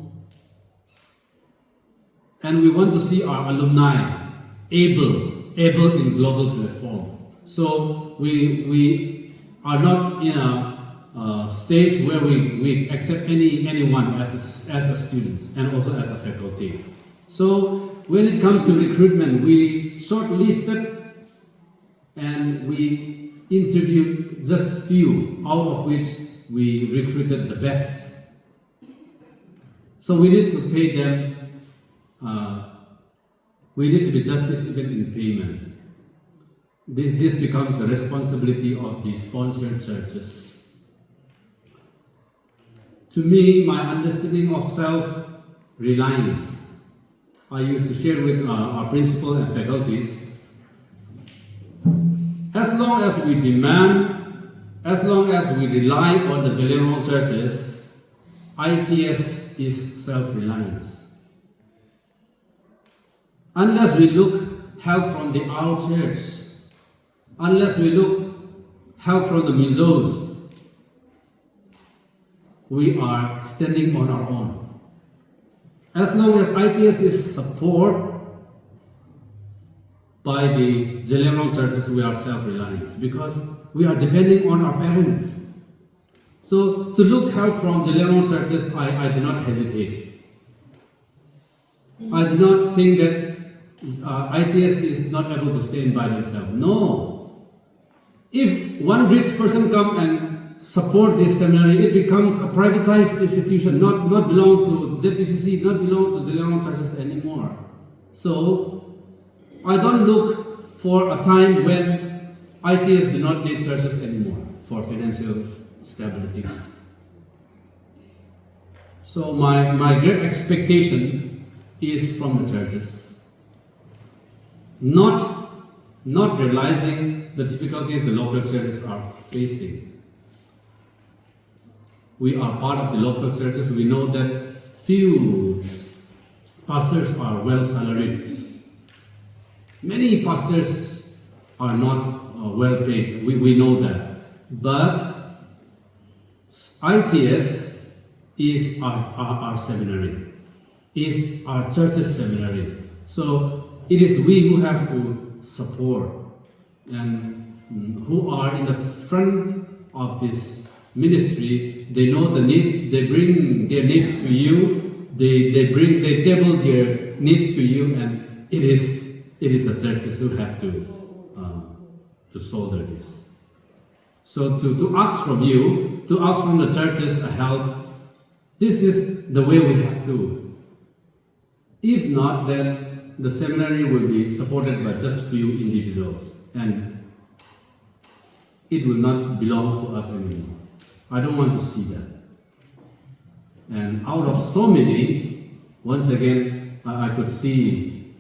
and we want to see our alumni able in global platform. So we are not in a stage where we accept anyone as a students and also as a faculty. So when it comes to recruitment, we shortlisted and we interviewed just few, out of which we recruited the best. So we need to pay them. We need to be justice even in payment. This becomes the responsibility of the sponsored churches. To me, my understanding of self-reliance, I used to share with our principal and faculties, as long as we demand, as long as we rely on the Zeleron churches, ITS is self-reliance. Unless we look help from our church, unless we look help from the Mizos, we are standing on our own. As long as ITS is supported by the Zeleron churches, we are self-reliant, because we are depending on our parents. So to look help from Zeleron churches, I do not hesitate. I do not think that ITS is not able to stand by themselves. No. If one rich person come and support this seminary, it becomes a privatized institution, not belongs to ZPCC, not belong to Zilong churches anymore. So I don't look for a time when ITS do not need churches anymore for financial stability. So my great expectation is from the churches. Not realizing the difficulties the local churches are facing. We are part of the local churches. We know that few pastors are well salaried. Many pastors are not well paid. We know that. But ITS is our seminary, is our church's seminary. So it is we who have to support and who are in the front of this ministry. They know the needs, they bring their needs to you, they table their needs to you, and it is the churches who have to shoulder this. So to ask from you, to ask from the churches a help, this is the way we have to. If not, then the seminary will be supported by just few individuals, and it will not belong to us anymore. I don't want to see that. And out of so many, once again, I could see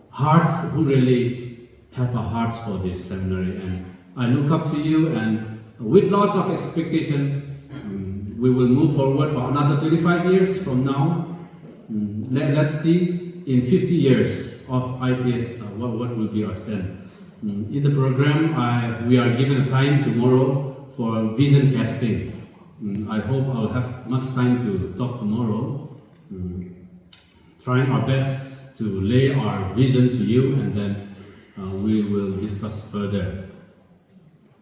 hearts who really have a heart for this seminary, and I look up to you, and with lots of expectation, we will move forward for another 25 years from now. Let's see in 50 years of ITS what will be our stand. In the program, we are given a time tomorrow for vision casting. I hope I'll have much time to talk tomorrow, trying our best to lay our vision to you, and then we will discuss further.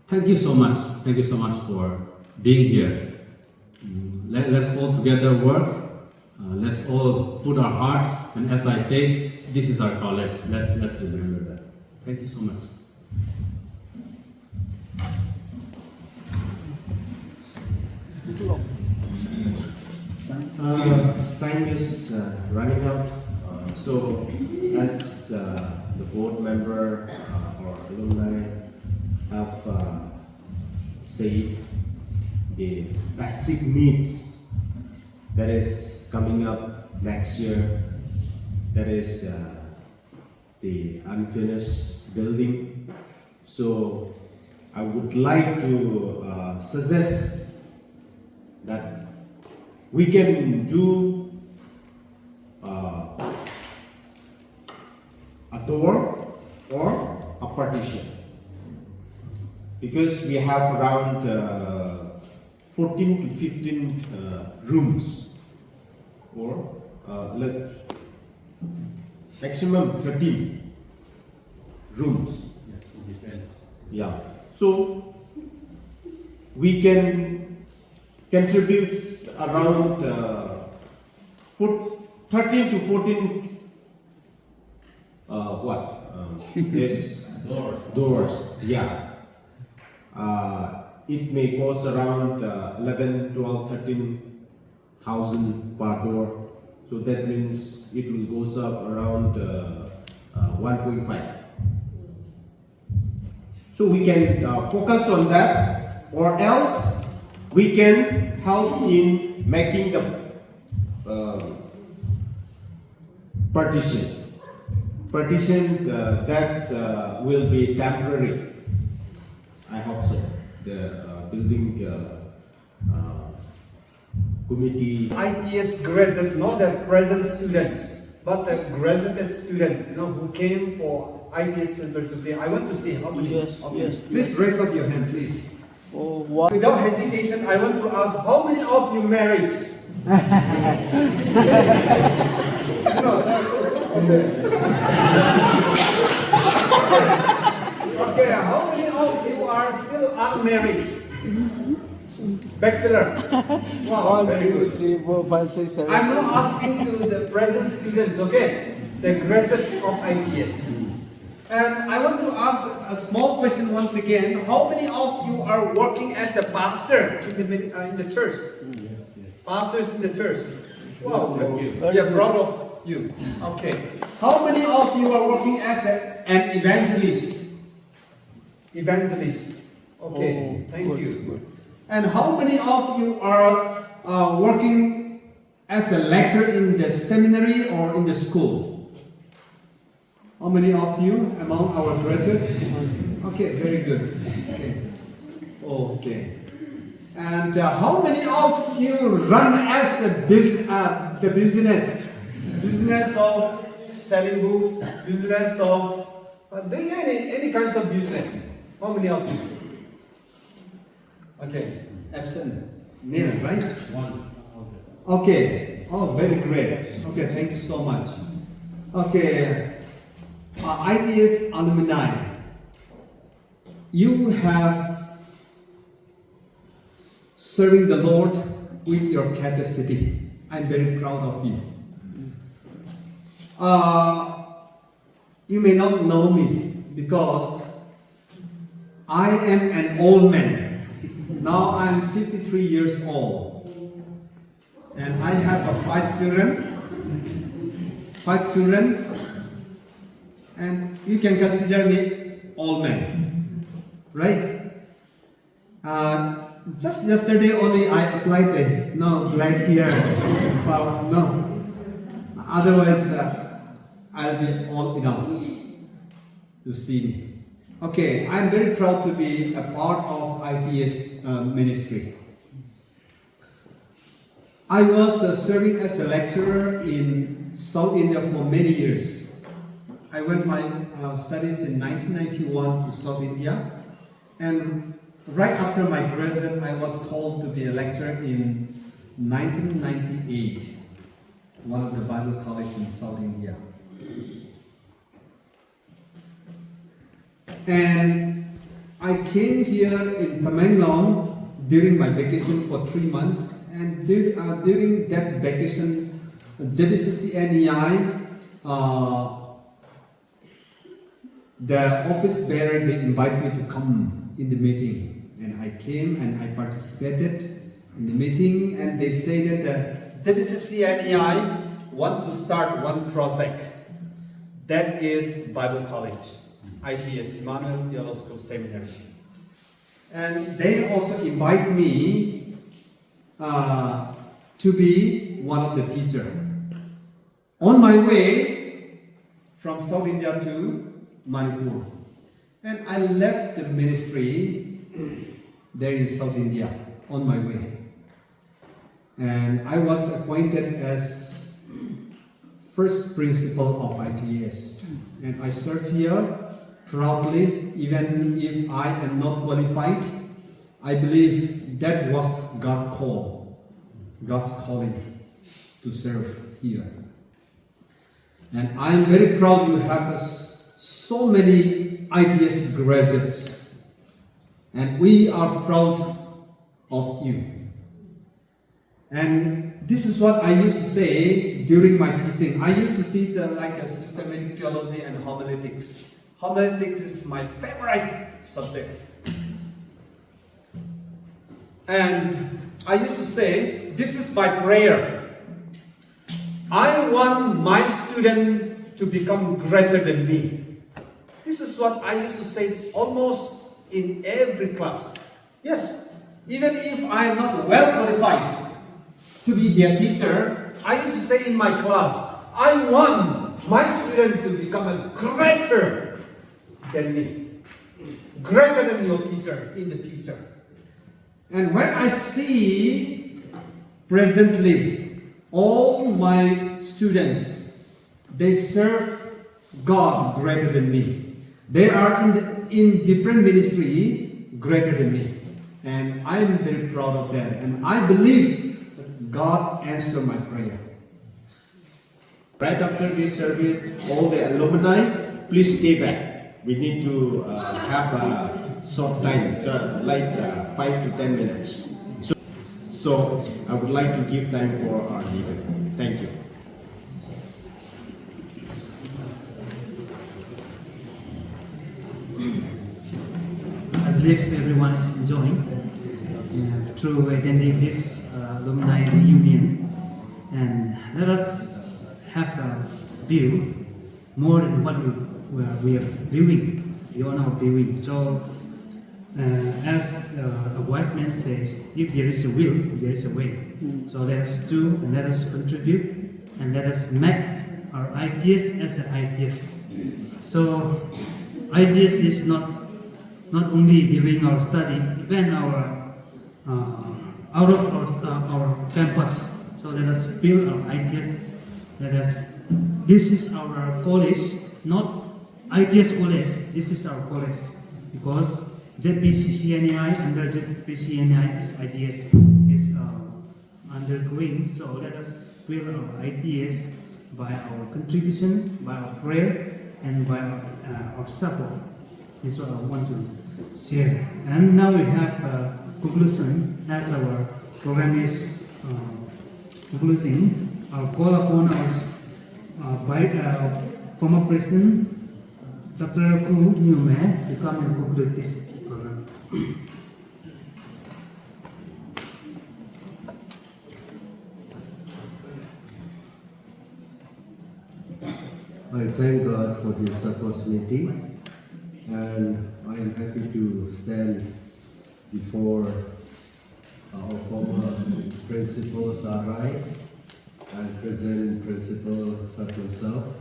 Thank you so much. Thank you so much for being here. Let's all together work. Let's all put our hearts, and as I said, this is our college. Let's remember that. Thank you so much. Time is running out. So, as the board member or alumni have said, the basic needs that is coming up next year, that is the unfinished building. So I would like to suggest that we can do a door or a partition, because we have around 14 to 15 rooms, or maximum 13 rooms. Yes, it depends. Yeah. So we can contribute around 13 to 14 yes, doors. Yeah. It may cost around 11, 12, 13,000 per door. So that means it will go up around 1.5. So we can focus on that, or else we can help in making the partition. Partition that will be temporary. I hope so. The building committee. ITS graduate, not the present students, but the graduated students, who came for ITS Center today. I want to see how many of you. Please raise up your hand, please. Without hesitation, I want to ask, how many of you married? Okay, how many of you are still unmarried? Bachelor. Wow, very good. 3, 4, 5, 6, 7. I'm not asking to the present students, okay? the graduates of ITS. And I want to ask a small question once again. How many of you are working as a pastor in the church? Yes, yes. Pastors in the church. Wow, we are proud of you. Okay. How many of you are working as an evangelist? Evangelist. Okay, thank you. And how many of you are working as a lecturer in the seminary or in the school? How many of you among our graduates? Okay, very good. Okay. Okay. And how many of you run as a business of selling books, business of doing any kinds of business? How many of you? Okay, absent. Neither, right? One. Okay. Oh, very great. Okay, thank you so much. Okay. ITS alumni, you have serving the Lord with your capacity. I'm very proud of you. You may not know me because I am an old man. Now I'm 53 years old. And I have 5 children. And you can consider me old man, right? Just yesterday only I applied the black hair. Well, no. Otherwise, I'll be old enough to see me. Okay, I'm very proud to be a part of ITS ministry. I was serving as a lecturer in South India for many years. I went my studies in 1991 to South India, and right after my graduate, I was called to be a lecturer in 1998, one of the Bible college in South India. And I came here in Tamenglong during my vacation for 3 months, and during that vacation, JBCC NEI, the office bearer, they invited me to come in the meeting, and I came and I participated in the meeting, and they say that the JBCC NEI want to start one project, that is Bible College, ITS, Emmanuel Theological Seminary. And they also invite me to be one of the teachers. On my way from South India to Manipur. And I left the ministry there in South India on my way. And I was appointed as first principal of ITS. And I serve here proudly, even if I am not qualified. I believe that was God's call, God's calling to serve here. And I am very proud to have so many ITS graduates, and we are proud of you. And this is what I used to say during my teaching. I used to teach like a systematic theology and homiletics. Homiletics is my favorite subject. And I used to say, this is my prayer. I want my student to become greater than me. This is what I used to say almost in every class. Yes, even if I am not well qualified to be their teacher, I used to say in my class, I want my student to become a greater than me, greater than your teacher in the future. And when I see presently all my students, they serve God greater than me. They are in different ministry greater than me. And I am very proud of that. And I believe that God answered my prayer. Right after this service, all the alumni, please stay back. We need to have a short time, like 5 to 10 minutes. So I would like to give time for our leader. Thank you. enjoying through attending this alumni reunion. And let us have a view more than what we are viewing, beyond our viewing. So, as a wise man says, if there is a will, there is a way. So let us do, and let us contribute, and let us make our ideas as an ideas. So, ideas is not only during our study, even our out of our campus. So let us build our ideas. This is our college, not ideas college. This is our college because ZPCCNI, under ZPCNI, this ideas is undergoing. So let us build our ideas by our contribution, by our prayer, and by our support. This is what I want to share. And now we have conclusion. As our program is concluding, I'll call upon our former President, Dr. Koo Newman, to come and conclude this program. I thank God for this opportunity, and I am happy to stand before our former Principal Sarai and present Principal Sakunsal,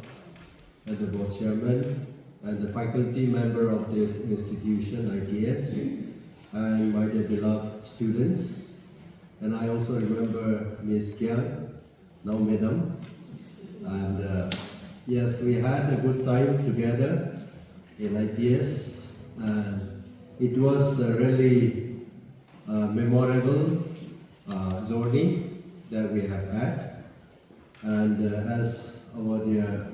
and the board chairman, and the faculty member of this institution, ITS, and my dear beloved students. And I also remember Ms. Kian, now Madam, and yes, we had a good time together in ITS, and it was a really memorable journey that we have had. And as our dear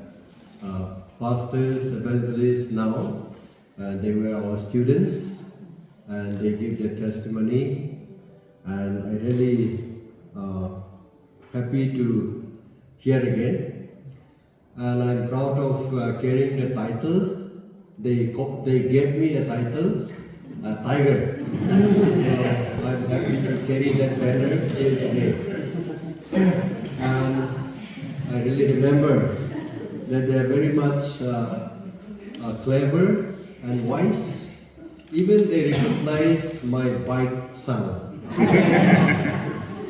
pastors, evangelists now, they were our students, and they give their testimony, and I really happy to hear again. And I'm proud of carrying the title. They gave me a title, Tiger. So I'm happy to carry that banner till today. And I really remember that they are very much clever and wise. Even they recognize my bike sound.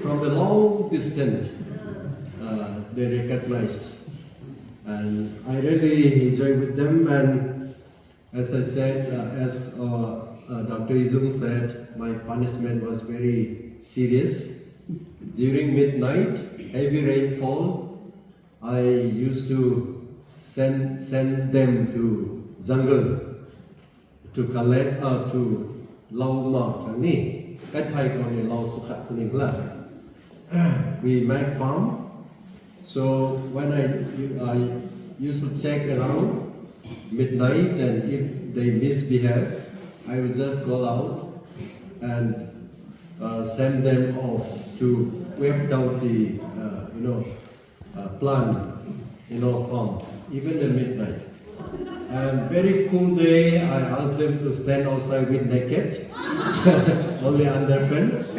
From the long distance, they recognize. And I really enjoy with them, and as I said, as Dr. Izung said, my punishment was very serious. During midnight, heavy rainfall, I used to send them to jungle to collect to lau mount ni cái thai còn ni lau sukhat kuning la. We make farm. So when I used to check around midnight, and if they misbehave, I would just go out and send them off to wipe out the plant in our farm, even at midnight. And very cool day, I asked them to stand outside with naked, only underpants.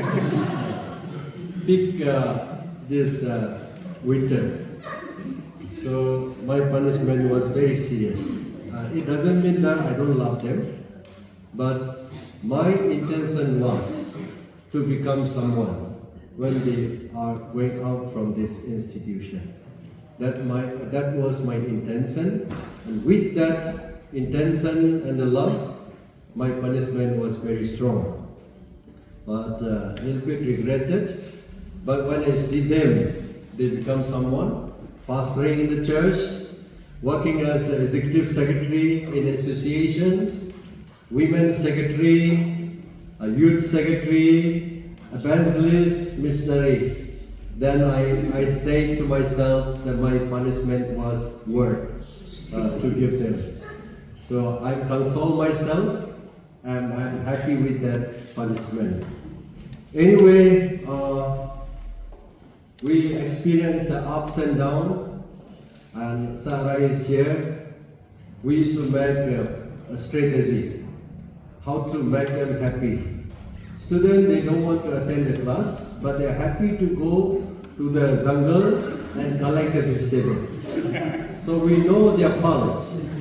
Pick this winter. So my punishment was very serious. It doesn't mean that I don't love them, but my intention was to become someone when they are going out from this institution. That was my intention, and with that intention and the love, my punishment was very strong. But a little bit regretted. But when I see them, they become someone, pastoring in the church, working as an executive secretary in association, women's secretary, a youth secretary, evangelist, missionary. Then I say to myself that my punishment was worth to give them. So I console myself, and I'm happy with that punishment. Anyway, we experience the ups and downs, and Sarah is here. We used to make a strategy how to make them happy. Students, they don't want to attend the class, but they're happy to go to the jungle and collect the vegetable. So we know their pulse.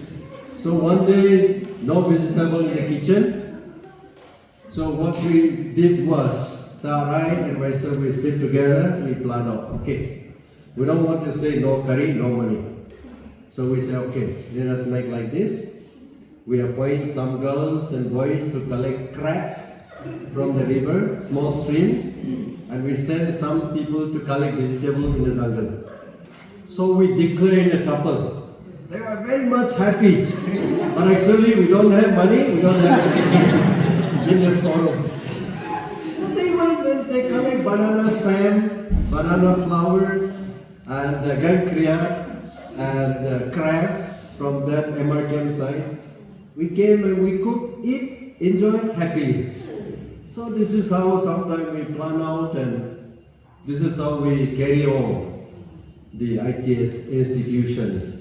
So one day, no vegetable in the kitchen. So what we did was, Sarai and myself, we sit together, we plan out, okay, we don't want to say no curry, no money. So we say, okay, let us make like this. We appoint some girls and boys to collect crab from the river, small stream, and we send some people to collect vegetable in the jungle. So we declare in a chapel. They are very much happy, but actually we don't have money, we don't have in the storeroom. So they went and they collect banana stem, banana flowers, and the gankria, and crab from that MR side. We came and we cooked, eat, enjoyed happily. So this is how sometimes we plan out, and this is how we carry on the ITS institution.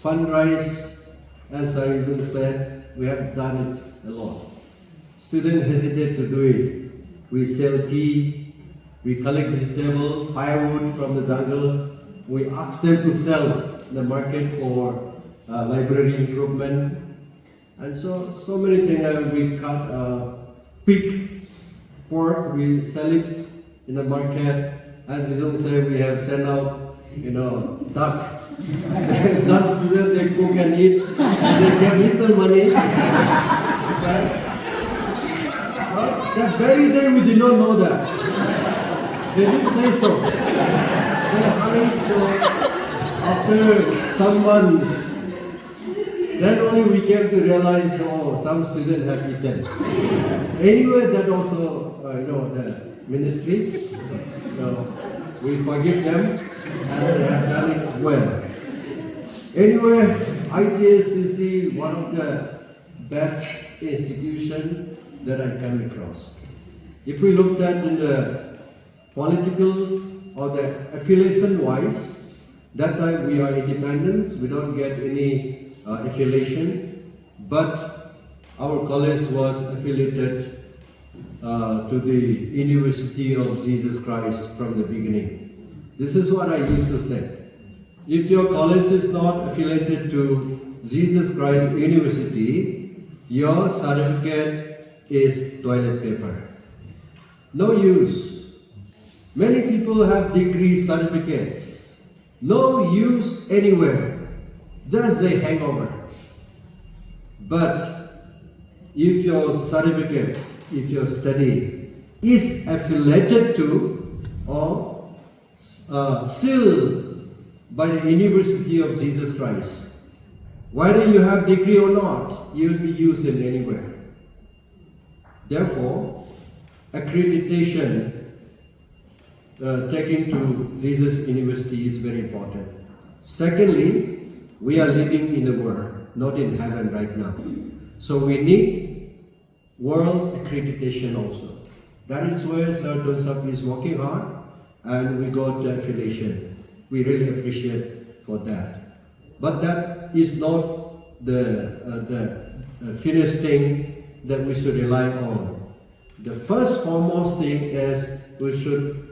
Fundraise, as Arizun said, we have done it a lot. Students hesitate to do it. We sell tea, we collect vegetable, firewood from the jungle. We ask them to sell the market for library improvement. And so many things. We cut pig, pork, we sell it in the market. As Izum said, we have sent out, duck. Some students, they cook and eat, and they get little money. But that very day we did not know that. They didn't say so. So after some months, then only we came to realize, oh, some students have eaten. Anyway, that also, the ministry. So we forgive them, and they have done it well. Anyway, ITS is one of the best institutions that I came across. If we looked at in the politicals or the affiliation-wise, that time we are independent, we don't get any affiliation, but our college was affiliated to the University of Jesus Christ from the beginning. This is what I used to say. If your college is not affiliated to Jesus Christ University, your certificate is toilet paper. No use. Many people have degree certificates. No use anywhere. Just they hang over. But if your certificate, if your study is affiliated to or sealed by the University of Jesus Christ, whether you have degree or not, you will be used in anywhere. Therefore, accreditation taking to Jesus University is very important. Secondly, we are living in the world, not in heaven right now. So we need world accreditation also. That is where Sir Donsap is working hard, and we got the affiliation. We really appreciate for that. But that is not the finished thing that we should rely on. The first foremost thing is we should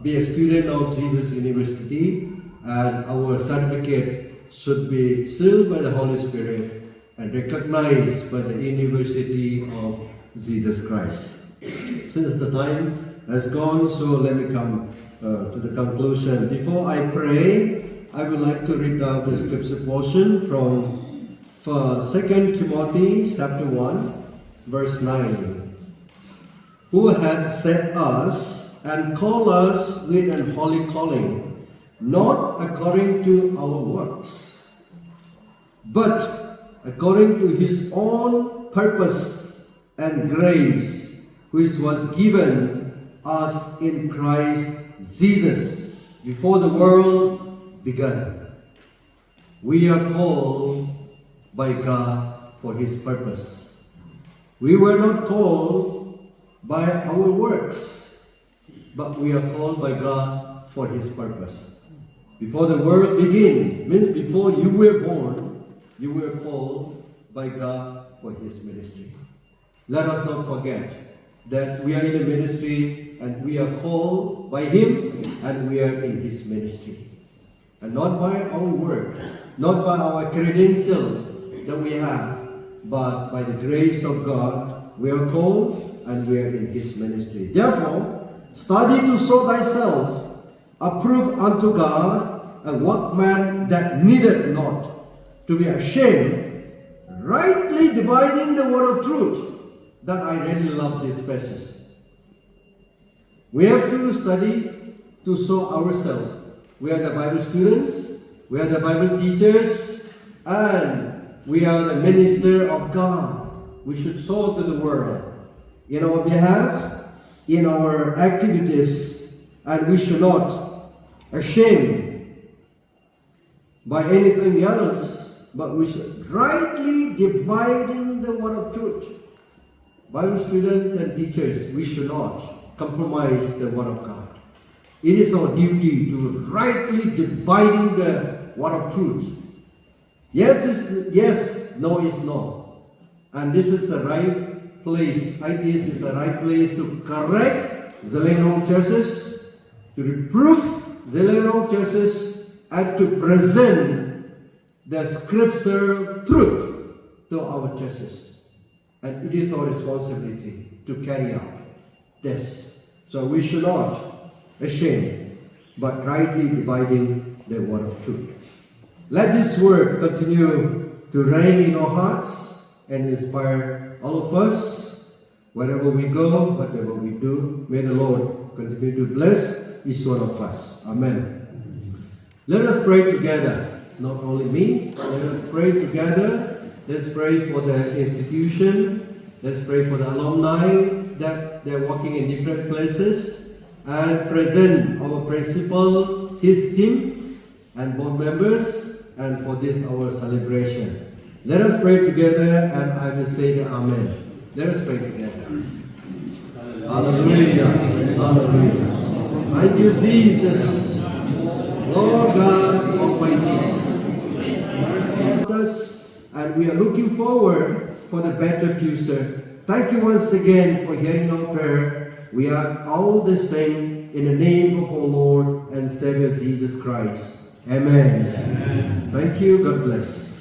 be a student of Jesus University, and our certificate should be sealed by the Holy Spirit and recognized by the University of Jesus Christ. Since the time has gone, so let me come to the conclusion. Before I pray, I would like to read out the scripture portion from 2 Timothy chapter 1, verse 9. Who had set us and called us with an holy calling, not according to our works, but according to his own purpose and grace, which was given us in Christ Jesus before the world began. We are called by God for his purpose. We were not called by our works, but we are called by God for his purpose. Before the world began, means before you were born, you were called by God for his ministry. let us not forget that we are in a ministry and we are called by Him and we are in His ministry. And not by our works, not by our credentials that we have, but by the grace of God, we are called and we are in His ministry. Therefore, study to show thyself approved unto God, a workman that needeth not to be ashamed, rightly dividing the word of truth. That I really love this passage. We have to study to show ourselves. We are the Bible students, we are the Bible teachers, and we are the minister of God. We should show to the world in our behalf, in our activities, and we should not ashamed by anything else, but we should rightly dividing the word of truth. Bible students and teachers, we should not compromise the word of God. It is our duty to rightly dividing the word of truth. Yes is yes, no is no. And this is the right place. ITS is the right place to correct Zelenong churches, to reprove Zelenong churches, and to present the scripture truth to our churches. And it is our responsibility to carry out this. So we should not ashamed, but rightly dividing the word of truth. Let this word continue to reign in our hearts and inspire all of us, wherever we go, whatever we do. May the Lord continue to bless each one of us. Amen. Let us pray together. Not only me, let us pray together. Let's pray for the institution. Let's pray for the alumni that they're working in different places, and present our principal, his team, and board members, and for this our celebration. Let us pray together, and I will say the Amen. Let us pray together. Hallelujah. Hallelujah. Thank you, Jesus, Lord God Almighty. And we are looking forward for the better future. Thank you once again for hearing our prayer. We are all this thing in the name of our Lord and Savior Jesus Christ. Amen. Amen. Thank you. God bless.